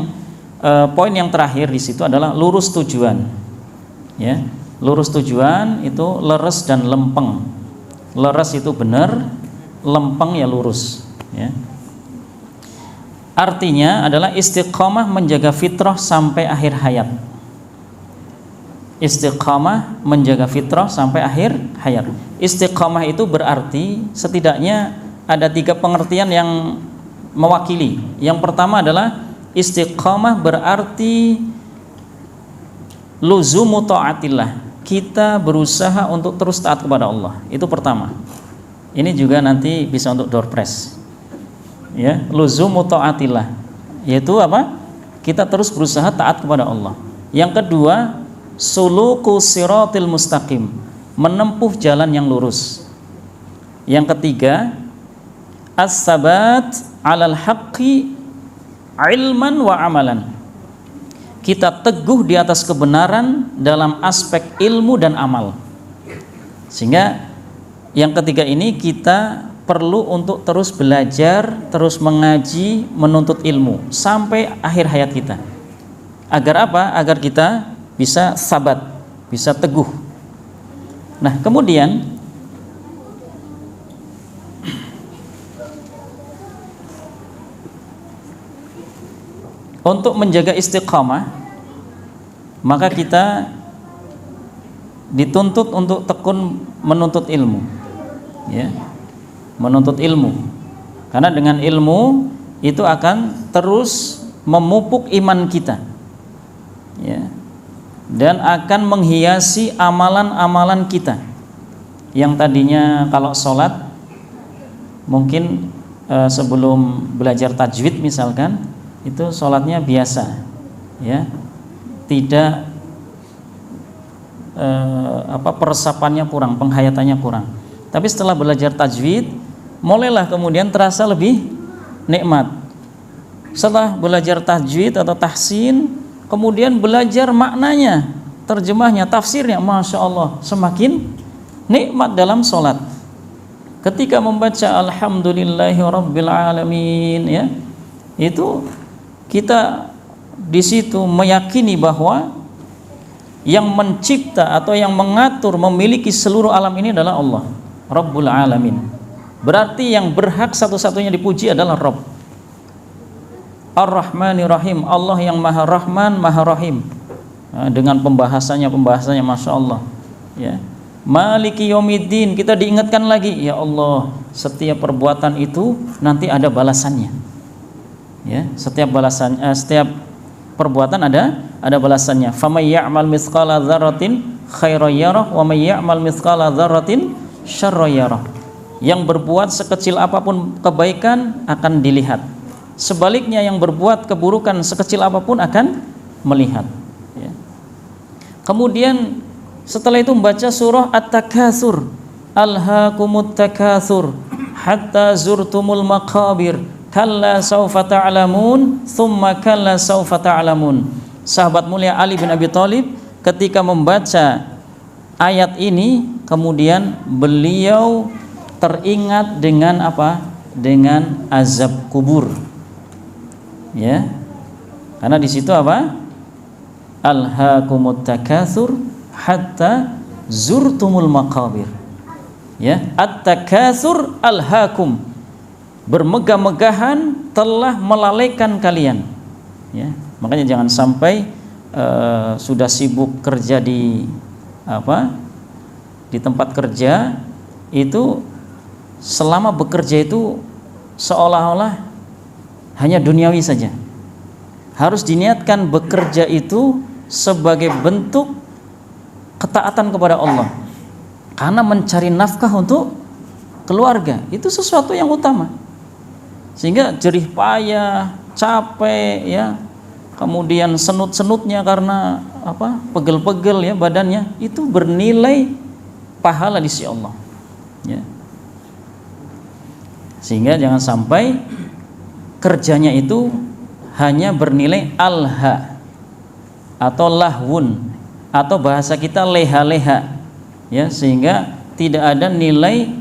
poin yang terakhir di situ adalah lurus tujuan. Ya, lurus tujuan itu leres dan lempeng. Leres itu benar, lempeng ya lurus. Ya. Artinya adalah istiqamah menjaga fitrah sampai akhir hayat. Istiqamah menjaga fitrah sampai akhir hayat. Istiqamah itu berarti setidaknya ada 3 pengertian yang mewakili. Yang pertama adalah istiqamah berarti luzumu ta'atillah, kita berusaha untuk terus taat kepada Allah. Itu pertama. Ini juga nanti bisa untuk door prize ya, luzumu ta'atillah, yaitu apa? Kita terus berusaha taat kepada Allah. Yang kedua, suluku siratil mustaqim, menempuh jalan yang lurus. Yang ketiga, as-sabat alal haqqi ilman wa amalan, kita teguh di atas kebenaran dalam aspek ilmu dan amal. Sehingga yang ketiga ini kita perlu untuk terus belajar, terus mengaji, menuntut ilmu sampai akhir hayat kita. Agar apa? Agar kita bisa sabat, bisa teguh. Nah, kemudian untuk menjaga istiqamah, maka kita dituntut untuk tekun menuntut ilmu ya, menuntut ilmu, karena dengan ilmu itu akan terus memupuk iman kita ya, dan akan menghiasi amalan-amalan kita yang tadinya kalau sholat mungkin sebelum belajar tajwid misalkan itu sholatnya biasa ya, tidak peresapannya kurang, penghayatannya kurang. Tapi setelah belajar tajwid, mulailah kemudian terasa lebih nikmat. Setelah belajar tajwid atau tahsin, kemudian belajar maknanya, terjemahnya, tafsirnya, Masya Allah, semakin nikmat dalam sholat. Ketika membaca Alhamdulillahi Rabbil Alamin ya, itu kita di situ meyakini bahwa yang mencipta atau yang mengatur, memiliki seluruh alam ini adalah Allah, Rabbul Alamin. Berarti yang berhak satu-satunya dipuji adalah Rabb. Ar-Rahmanir Rahim, Allah yang Maha Rahman, Maha Rahim. Dengan pembahasannya Masya Allah ya. Maliki Yaumiddin, kita diingatkan lagi, ya Allah, setiap perbuatan itu nanti ada balasannya. Ya, setiap balasan setiap perbuatan ada balasannya. Faman ya'mal mithqala dzarratin khairan yarah wa may ya'mal mithqala dzarratin syarran yarah. Yang berbuat sekecil apapun kebaikan akan dilihat. Sebaliknya yang berbuat keburukan sekecil apapun akan melihat. Ya. Kemudian setelah itu membaca surah At-Takatsur, alhaakumut takatsur hatta zurtumul maqabir kalla saufa ta'lamun thumma kalla saufa ta'lamun. Sahabat mulia Ali bin Abi Thalib ketika membaca ayat ini kemudian beliau teringat dengan apa? Dengan azab kubur. Ya. Karena di situ apa? Alhaakumut takatsur hatta zurtumul maqabir. Ya, at-takatsur alhaakum. Bermegah-megahan telah melalaikan kalian. Ya, makanya jangan sampai sudah sibuk kerja di di tempat kerja itu, selama bekerja itu seolah-olah hanya duniawi saja. Harus diniatkan bekerja itu sebagai bentuk ketaatan kepada Allah, karena mencari nafkah untuk keluarga itu sesuatu yang utama. Sehingga jerih payah, capek ya, kemudian senut-senutnya karena pegel-pegel ya badannya, itu bernilai pahala di sisi Allah. Ya. Sehingga jangan sampai kerjanya itu hanya bernilai alha atau lahwun, atau bahasa kita leha-leha, ya, sehingga tidak ada nilai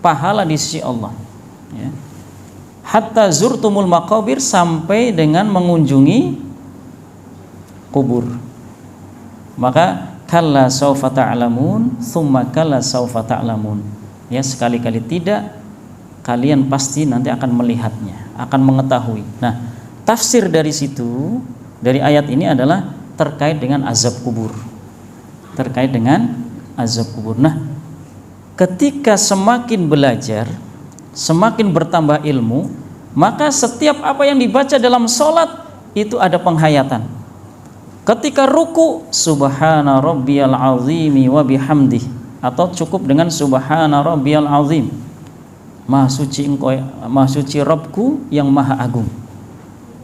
pahala di sisi Allah. Ya. Hatta zurtumul maqabir, sampai dengan mengunjungi kubur. Maka kalla saufa ta'lamun tsumma kalla saufa ta'lamun. Ya, sekali-kali tidak, kalian pasti nanti akan melihatnya, akan mengetahui. Nah, tafsir dari situ, dari ayat ini adalah terkait dengan azab kubur. Terkait dengan azab kubur. Nah, ketika semakin belajar, semakin bertambah ilmu, maka setiap apa yang dibaca dalam sholat itu ada penghayatan. Ketika ruku, subhana rabbiyal azimi wa bihamdih, atau cukup dengan subhana rabbiyal azim, maha suci engkau, maha suci Rabbku yang maha agung.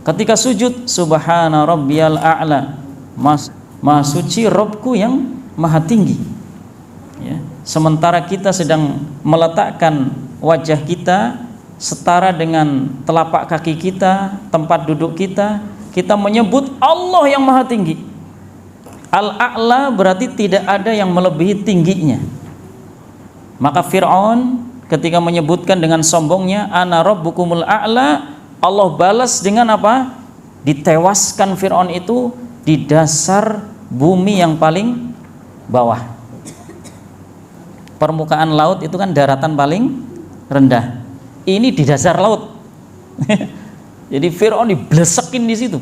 Ketika sujud, subhana rabbiyal a'la, maha suci Rabbku yang maha tinggi. Ya. Sementara kita sedang meletakkan wajah kita setara dengan telapak kaki kita, tempat duduk kita, kita menyebut Allah yang maha tinggi. Al-a'la berarti tidak ada yang melebihi tingginya. Maka Fir'aun ketika menyebutkan dengan sombongnya ana rabbukumul a'la, Allah balas dengan apa? Ditewaskan Fir'aun itu di dasar bumi yang paling bawah. Permukaan laut itu kan daratan paling rendah. Ini di dasar laut. Jadi Fir'aun diblesekin di situ.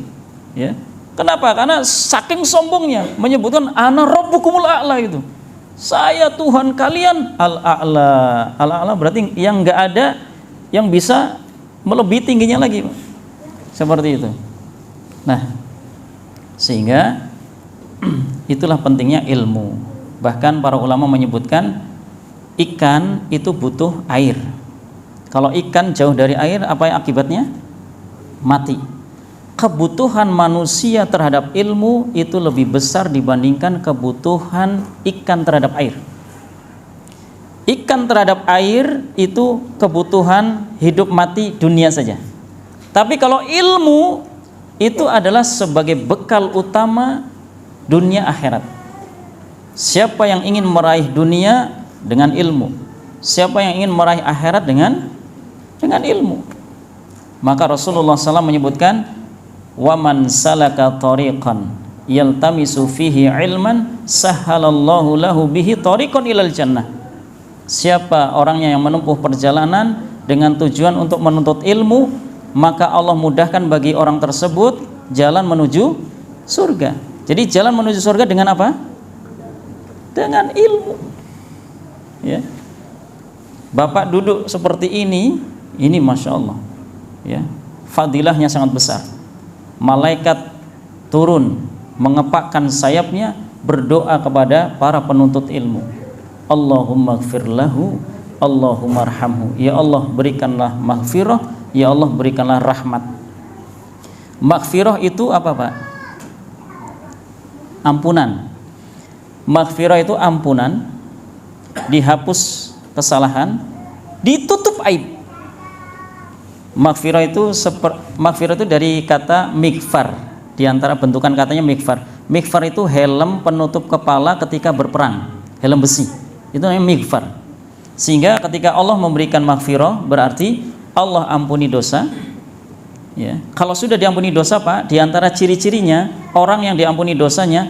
Ya. Kenapa? Karena saking sombongnya menyebutkan ana rabbukumul a'la itu. Saya Tuhan kalian al-a'la. Al-a'la berarti yang enggak ada yang bisa melebihi tingginya lagi. Seperti itu. Nah, sehingga itulah pentingnya ilmu. Bahkan para ulama menyebutkan ikan itu butuh air. Kalau ikan jauh dari air, apa yang akibatnya? Mati. Kebutuhan manusia terhadap ilmu itu lebih besar dibandingkan kebutuhan ikan terhadap air. Ikan terhadap air itu kebutuhan hidup mati dunia saja. Tapi kalau ilmu itu adalah sebagai bekal utama dunia akhirat. Siapa yang ingin meraih dunia dengan ilmu, siapa yang ingin meraih akhirat dengan ilmu, maka Rasulullah SAW menyebutkan, waman salaka tariqan yaltamisu fihi ilman sahhalallahu lahu bihi tariqan ilal jannah. Siapa orangnya yang menempuh perjalanan dengan tujuan untuk menuntut ilmu, maka Allah mudahkan bagi orang tersebut jalan menuju surga. Jadi jalan menuju surga dengan apa? Dengan ilmu. Ya. Bapak duduk seperti ini Masya Allah, ya, fadilahnya sangat besar. Malaikat turun mengepakkan sayapnya berdoa kepada para penuntut ilmu. Allahumma gfir lahu, Allahumma arhamhu. Ya Allah berikanlah maghfirah, ya Allah berikanlah rahmat. Maghfirah itu apa, Pak? Ampunan. Maghfirah itu ampunan, dihapus kesalahan, ditutup aib. Maghfirah itu dari kata mikfar. Di antara bentukan katanya mikfar. Mikfar itu helm penutup kepala ketika berperang, helm besi. Itu namanya mikfar. Sehingga ketika Allah memberikan maghfirah berarti Allah ampuni dosa. Ya. Kalau sudah diampuni dosa, Pak, di antara ciri-cirinya orang yang diampuni dosanya,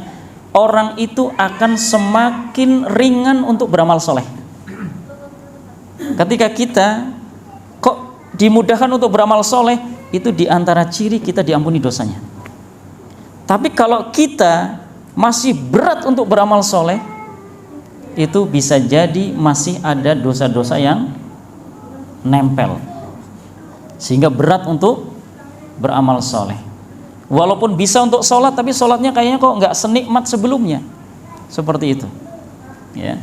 orang itu akan semakin ringan untuk beramal soleh. Ketika kita kok dimudahkan untuk beramal soleh, itu di antara ciri kita diampuni dosanya. Tapi kalau kita masih berat untuk beramal soleh, itu bisa jadi masih ada dosa-dosa yang nempel, sehingga berat untuk beramal soleh. Walaupun bisa untuk sholat, tapi sholatnya kayaknya kok nggak senikmat sebelumnya. Seperti itu, ya.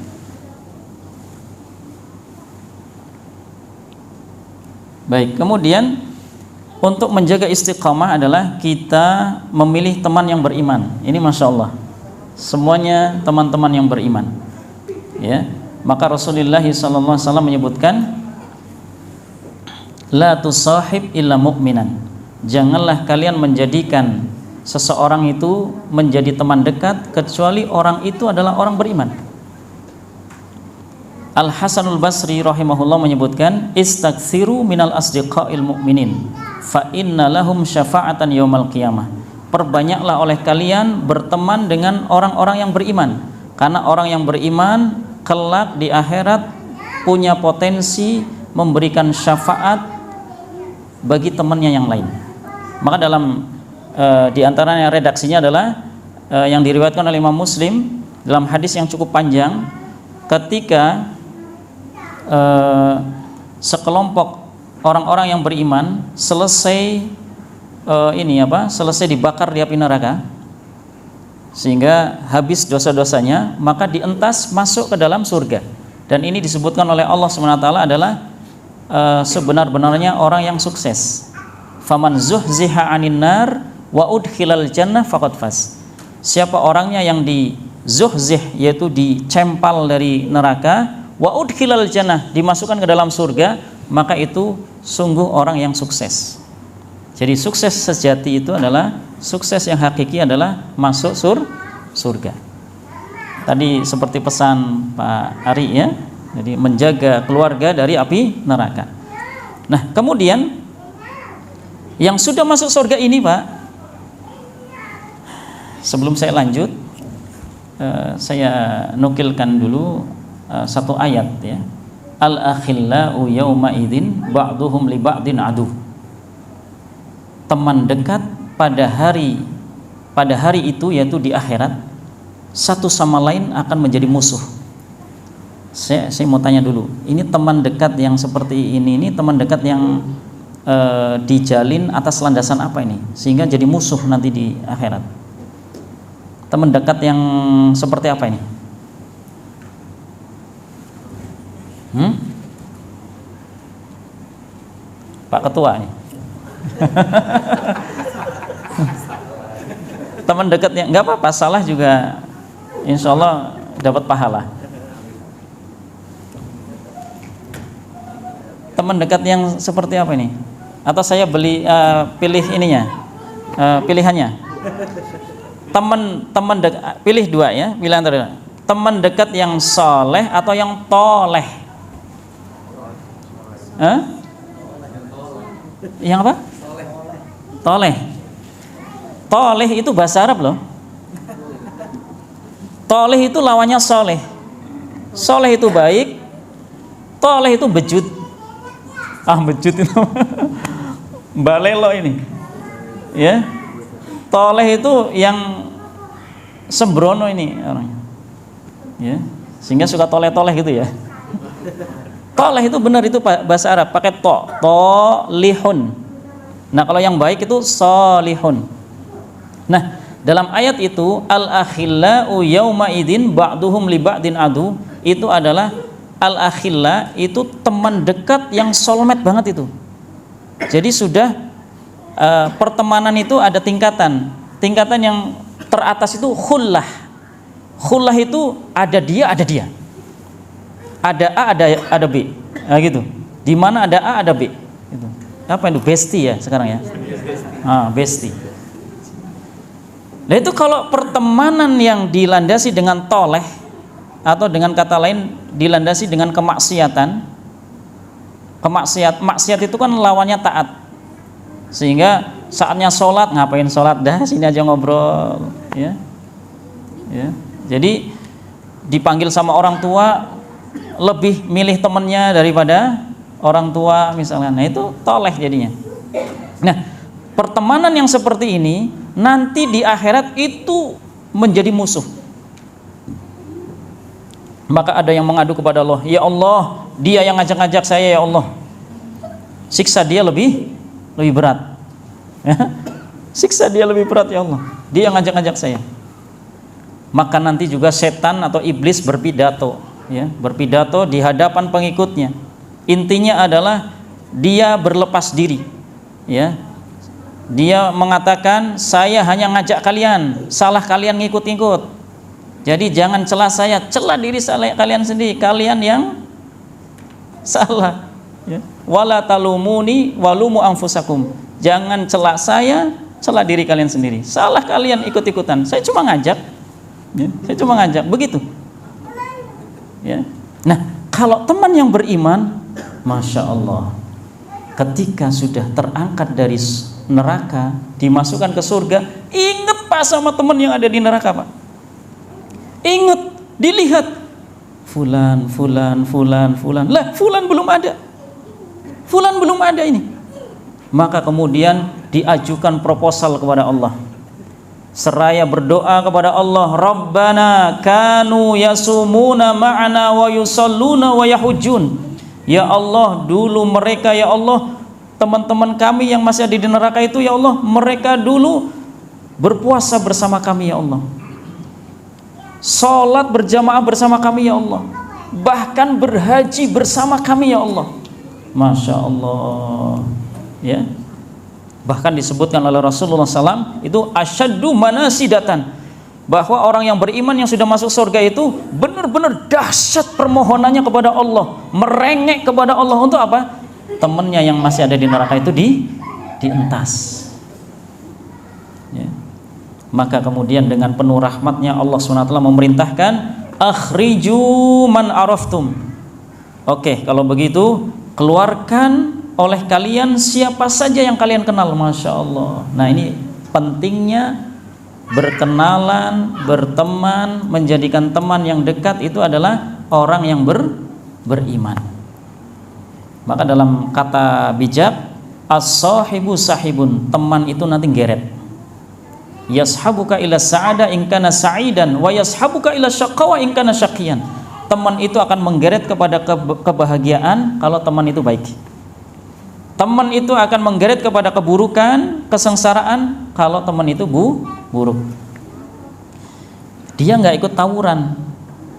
Baik, kemudian untuk menjaga istiqamah adalah kita memilih teman yang beriman. Ini masya Allah, semuanya teman-teman yang beriman, ya. Maka Rasulullah SAW menyebutkan, la tusahib illa mu'minan. Janganlah kalian menjadikan seseorang itu menjadi teman dekat kecuali orang itu adalah orang beriman. Al-Hasanul Basri rahimahullah menyebutkan, istaghfiru minal asdiqail mu'minin fa inna lahum syafa'atan yaumal qiyamah. Perbanyaklah oleh kalian berteman dengan orang-orang yang beriman, karena orang yang beriman kelak di akhirat punya potensi memberikan syafaat bagi temannya yang lain. Maka dalam di antaranya redaksinya adalah yang diriwayatkan oleh Imam Muslim dalam hadis yang cukup panjang, ketika sekelompok orang-orang yang beriman selesai selesai dibakar di api neraka sehingga habis dosa-dosanya, maka dientas masuk ke dalam surga. Dan ini disebutkan oleh Allah SWT adalah sebenar-benarnya orang yang sukses. Faman zuhziha 'anil nar wa udkhilal jannah faqad faz. Siapa orangnya yang dizuhzih, yaitu dicempal dari neraka, wa udkhilal jannah, dimasukkan ke dalam surga, maka itu sungguh orang yang sukses. Jadi sukses sejati itu adalah, sukses yang hakiki adalah masuk surga. Tadi seperti pesan Pak Ari, ya. Jadi menjaga keluarga dari api neraka. Nah, kemudian yang sudah masuk surga ini, Pak, sebelum saya lanjut, saya nukilkan dulu satu ayat, ya. Al-akhillau yawma idzin ba'duhum li ba'din adu. Teman dekat pada hari itu, yaitu di akhirat, satu sama lain akan menjadi musuh. Saya mau tanya dulu, ini teman dekat yang seperti ini teman dekat yang dijalin atas landasan apa ini sehingga jadi musuh nanti di akhirat? Teman dekat yang seperti apa ini? Pak Ketua ini. Teman dekatnya nggak apa-apa, salah juga insya Allah dapat pahala. Teman dekat yang seperti apa ini? Atau saya pilih ininya, pilihannya. Teman dekat, pilih dua, ya, pilihan antara teman dekat yang soleh atau yang toleh. Yang apa? Toleh. Toleh itu bahasa Arab loh. Toleh itu lawannya soleh. Soleh itu baik, toleh itu bejut. Bejut itu balelo ini, ya. Toleh itu yang sembrono ini orang, ya, sehingga suka toleh-toleh gitu, ya. Toleh itu benar, itu bahasa Arab pakai to lihun, Nah, kalau yang baik itu sholihun. Nah, dalam ayat itu al-akhillau yauma idzin ba'duhum li ba'din adu, itu adalah al-akhilla itu teman dekat yang soulmate banget itu. Jadi sudah pertemanan itu ada tingkatan. Tingkatan yang teratas itu khullah. Khullah itu ada dia, ada dia. Ada A, ada B. Nah, gitu. Di mana ada A, ada B. Gitu. Apa itu? Bestie ya sekarang ya? Bestie. Nah, itu kalau pertemanan yang dilandasi dengan toleh, atau dengan kata lain dilandasi dengan kemaksiatan. Maksiat itu kan lawannya taat. Sehingga saatnya sholat, ngapain sholat, dah sini aja ngobrol, ya. Jadi dipanggil sama orang tua lebih milih temennya daripada orang tua misalnya. Nah, itu toleh jadinya. Nah, pertemanan yang seperti ini nanti di akhirat itu menjadi musuh. Maka ada yang mengadu kepada Allah, ya Allah, dia yang ngajak-ngajak saya, ya Allah, siksa dia lebih berat. Siksa dia lebih berat, ya Allah, dia yang ngajak-ngajak saya. Maka nanti juga setan atau iblis berpidato, ya, berpidato di hadapan pengikutnya. Intinya adalah dia berlepas diri, ya. Dia mengatakan, saya hanya ngajak kalian, salah kalian ngikut-ngikut. Jadi jangan celah saya, celah diri kalian sendiri, kalian yang salah, ya. Wala talumuni walumu anfusakum. Jangan celah saya, celah diri kalian sendiri. Salah kalian ikut-ikutan. Saya cuma ngajak, ya. Saya cuma ngajak, begitu. Ya. Nah, kalau teman yang beriman, masya Allah, ketika sudah terangkat dari neraka, dimasukkan ke surga, ingat Pak sama teman yang ada di neraka, Pak. Ingat, dilihat, fulan. Lah, fulan belum ada ini. Maka kemudian diajukan proposal kepada Allah. Seraya berdoa kepada Allah, Rabbana kanu yasumuna ma'ana wa yusalluna wa yahujun. Ya Allah, dulu mereka, ya Allah, teman-teman kami yang masih ada di neraka itu, ya Allah, mereka dulu berpuasa bersama kami, ya Allah, sholat berjamaah bersama kami, ya Allah, bahkan berhaji bersama kami, ya Allah. Masya Allah, ya. Bahkan disebutkan oleh Rasulullah SAW itu asyaddu manasidatan, bahwa orang yang beriman yang sudah masuk surga itu benar-benar dahsyat permohonannya kepada Allah, merengek kepada Allah untuk apa? Temannya yang masih ada di neraka itu dientas, ya. Maka kemudian dengan penuh rahmatnya Allah SWT memerintahkan, akhriju man araftum. Oke, kalau begitu keluarkan oleh kalian siapa saja yang kalian kenal. Masya Allah. Nah, ini pentingnya berkenalan, berteman, menjadikan teman yang dekat itu adalah orang yang beriman. Maka dalam kata bijak, as-sahibu sahibun, teman itu nanti geret. Yashabuka ila sa'ada in kana sa'idan wa yashabuka ila syaqwa in kana syaqiyan. Teman itu akan menggeret kepada kebahagiaan kalau teman itu baik. Teman itu akan menggeret kepada keburukan, kesengsaraan kalau teman itu buruk. Dia nggak ikut tawuran,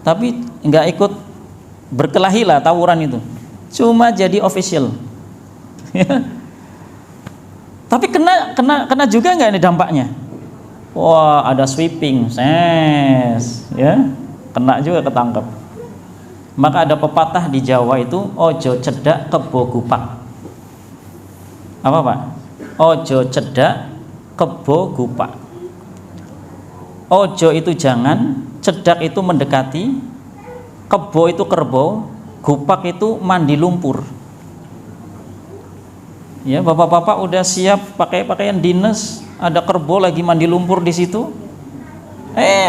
tapi nggak ikut berkelahi lah tawuran itu, cuma jadi official. Tapi kena juga nggak ini dampaknya? Wah, ada sweeping, ya, kena juga, ketangkep. Maka ada pepatah di Jawa itu, ojo cedak kebo gupak. Apa Pak? Ojo cedak kebo gupak. Ojo itu jangan, cedak itu mendekati, kebo itu kerbau, gupak itu mandi lumpur. Ya, bapak-bapak udah siap pakai pakaian dinas, ada kerbau lagi mandi lumpur di situ.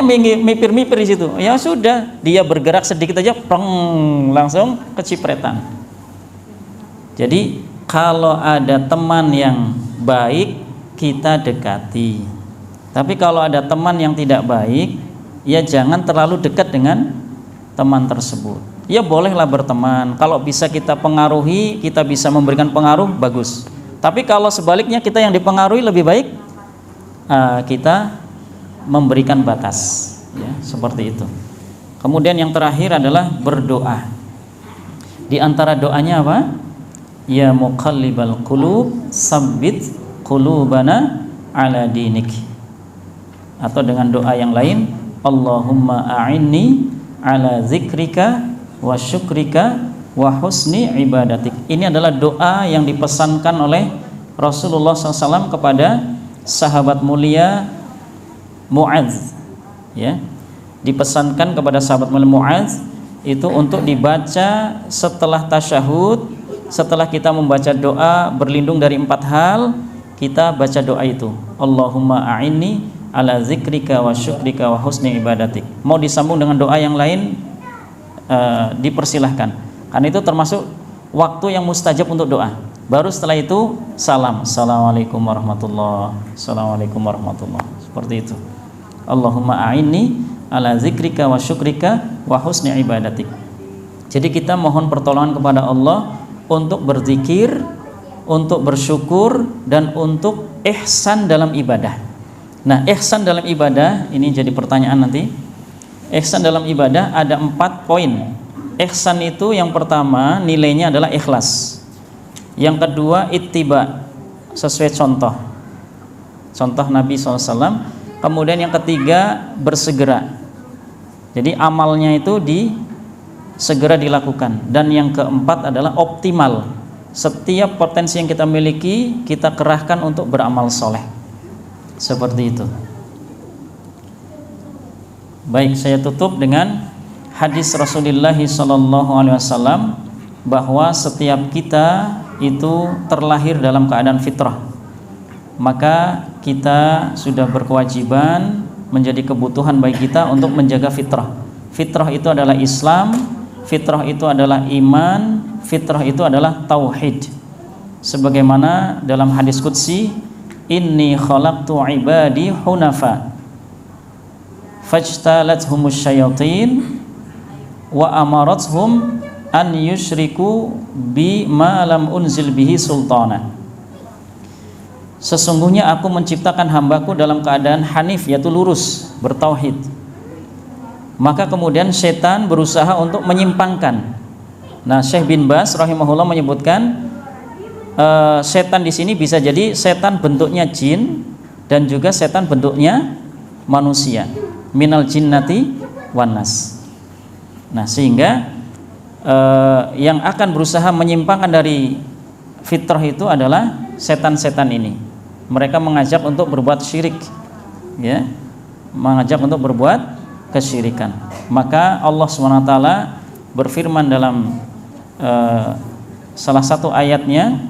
Mipir-mipir di situ. Ya sudah, dia bergerak sedikit aja, langsung kecipretan. Jadi kalau ada teman yang baik, kita dekati. Tapi kalau ada teman yang tidak baik, ya jangan terlalu dekat dengan teman tersebut. Ya bolehlah berteman, kalau bisa kita pengaruhi, kita bisa memberikan pengaruh, bagus. Tapi kalau sebaliknya kita yang dipengaruhi, lebih baik kita memberikan batas, ya, seperti itu. Kemudian yang terakhir adalah berdoa. Di antara doanya apa? Ya muqallibal qulub, sabbit qulubana ala dinik. Atau dengan doa yang lain, Allahumma a'inni ala zikrika wa syukrika wa husni ibadatik. Ini adalah doa yang dipesankan oleh Rasulullah SAW kepada sahabat mulia Mu'adz, ya. Dipesankan kepada sahabat mulia Mu'adz itu untuk dibaca setelah tasyahud, setelah kita membaca doa berlindung dari 4 hal, kita baca doa itu, Allahumma a'inni ala zikrika wa syukrika wa husni ibadatik. Mau disambung dengan doa yang lain, dipersilahkan, karena itu termasuk waktu yang mustajab untuk doa. Baru setelah itu salam, assalamualaikum warahmatullahi, assalamualaikum warahmatullahi, seperti itu. Allahumma a'inni ala zikrika wa syukrika wa husni ibadatik. Jadi kita mohon pertolongan kepada Allah untuk berzikir, untuk bersyukur, dan untuk ihsan dalam ibadah. Nah, ihsan dalam ibadah ini jadi pertanyaan nanti. Ihsan dalam ibadah ada 4 poin. Ihsan itu yang pertama nilainya adalah ikhlas. Yang kedua ittiba, sesuai contoh Nabi SAW. Kemudian yang ketiga bersegera. Jadi amalnya itu segera dilakukan. Dan yang keempat adalah optimal. Setiap potensi yang kita miliki kita kerahkan untuk beramal soleh. Seperti itu. Baik, saya tutup dengan hadis Rasulullah SAW bahwa setiap kita itu terlahir dalam keadaan fitrah. Maka kita sudah berkewajiban, menjadi kebutuhan bagi kita untuk menjaga fitrah. Fitrah itu adalah Islam, fitrah itu adalah iman, fitrah itu adalah tauhid. Sebagaimana dalam hadis qudsi, inni khalaqtu ibadi hunafa fajtalathumus syayatin wa amarathum an yusyriku bi ma lam unzil bihi sultana. Sesungguhnya aku menciptakan hambaku dalam keadaan hanif, yaitu lurus, bertauhid. Maka kemudian setan berusaha untuk menyimpangkan. Nah, Syekh bin Baz rahimahullah menyebutkan setan di sini bisa jadi setan bentuknya jin dan juga setan bentuknya manusia. Minal jinnati wan nas. Nah, sehingga yang akan berusaha menyimpangkan dari fitrah itu adalah setan-setan ini. Mereka mengajak untuk berbuat syirik, ya, mengajak untuk berbuat kesyirikan. Maka Allah SWT berfirman dalam salah satu ayatnya,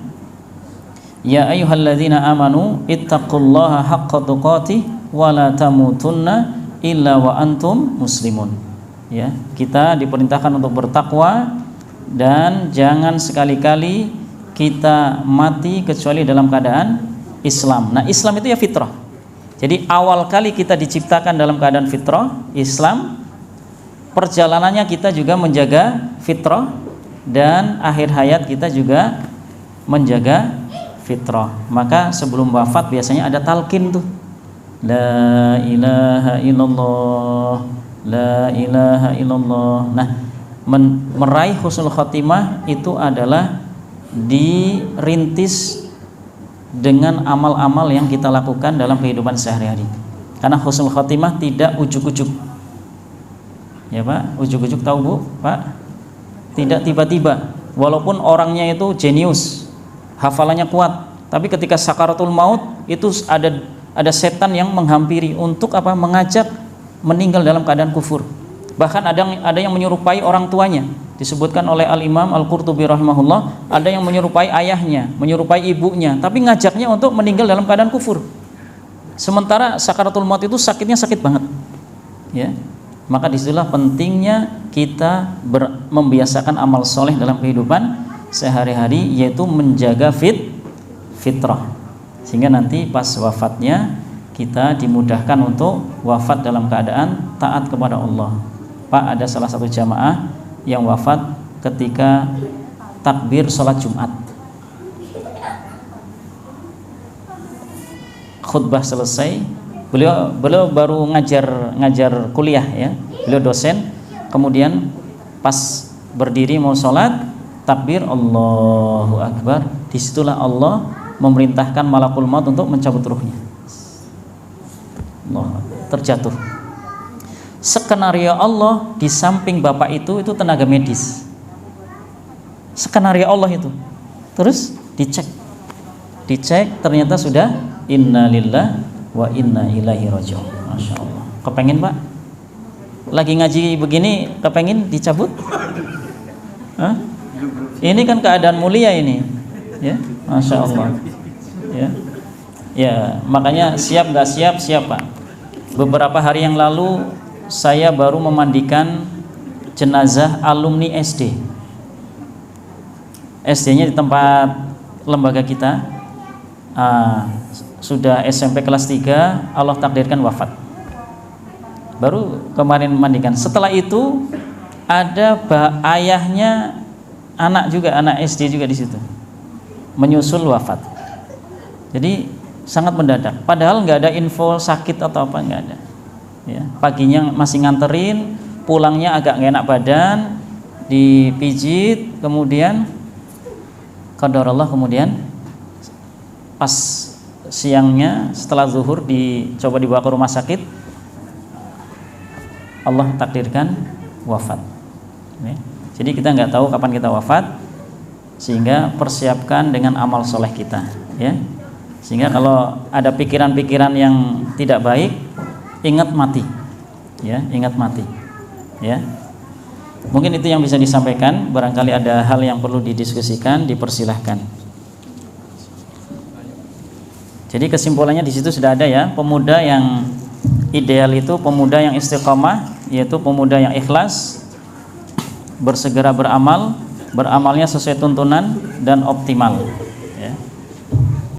ya ayyuhalladzina amanu ittaqullaha haqqa tuqatih wa la tamutunna illa wa antum muslimun. Ya, kita diperintahkan untuk bertakwa dan jangan sekali-kali kita mati kecuali dalam keadaan Islam. Nah, Islam itu ya fitrah. Jadi awal kali kita diciptakan dalam keadaan fitrah, Islam. Perjalanannya kita juga menjaga fitrah, dan akhir hayat kita juga menjaga fitrah. Maka sebelum wafat biasanya ada talqin tuh. La ilaha illallah, la ilaha illallah. Nah, meraih husnul khotimah itu adalah dirintis dengan amal-amal yang kita lakukan dalam kehidupan sehari-hari. Karena husnul khotimah tidak ujuk-ujuk. Ya Pak, ujuk-ujuk tahu Bu, Pak? Tidak tiba-tiba. Walaupun orangnya itu jenius, hafalannya kuat, tapi ketika sakaratul maut itu ada setan yang menghampiri untuk apa? Mengajak meninggal dalam keadaan kufur. Bahkan ada yang menyerupai orang tuanya. Disebutkan oleh Al-Imam Al-Qurtubi rahimahullah, ada yang menyerupai ayahnya, menyerupai ibunya, tapi ngajaknya untuk meninggal dalam keadaan kufur. Sementara sakaratul maut itu sakitnya sakit banget. Ya. Maka disitulah pentingnya kita membiasakan amal soleh dalam kehidupan sehari-hari, yaitu menjaga fitrah. Sehingga nanti pas wafatnya kita dimudahkan untuk wafat dalam keadaan taat kepada Allah. Pak, ada salah satu jamaah yang wafat ketika takbir sholat Jumat. khutbah selesai, beliau baru ngajar kuliah ya, beliau dosen. Kemudian pas berdiri mau sholat, takbir Allahu Akbar, disitulah Allah memerintahkan malakul maut untuk mencabut ruhnya. Allah, terjatuh. Skenario Allah di samping bapak itu tenaga medis. Skenario Allah itu. Terus dicek ternyata sudah innalillahi wa inna ilaihi raji'un. Masya Allah. Kepengen Pak? Lagi ngaji begini kepengen dicabut? Hah? Ini kan keadaan mulia ini, ya, Masya Allah. Ya, makanya siap nggak siap, siap Pak. Beberapa hari yang lalu saya baru memandikan jenazah alumni SD. SD-nya di tempat lembaga kita, sudah SMP kelas 3, Allah takdirkan wafat. Baru kemarin memandikan. Setelah itu ada ayahnya, anak SD juga di situ, menyusul wafat. Jadi sangat mendadak. Padahal nggak ada info sakit atau apa, nggak ada. Ya, paginya masih nganterin, pulangnya agak nggak enak badan, dipijit, kemudian qadarullah, kemudian pas siangnya setelah zuhur dicoba dibawa ke rumah sakit, Allah takdirkan wafat. Ya. Jadi kita nggak tahu kapan kita wafat, sehingga persiapkan dengan amal soleh kita, ya. Sehingga kalau ada pikiran-pikiran yang tidak baik, ingat mati, ya, ingat mati, ya. Mungkin itu yang bisa disampaikan. Barangkali ada hal yang perlu didiskusikan, dipersilahkan. Jadi kesimpulannya di situ sudah ada ya, pemuda yang ideal itu pemuda yang istiqomah, yaitu pemuda yang ikhlas, bersegera beramal, beramalnya sesuai tuntunan dan optimal.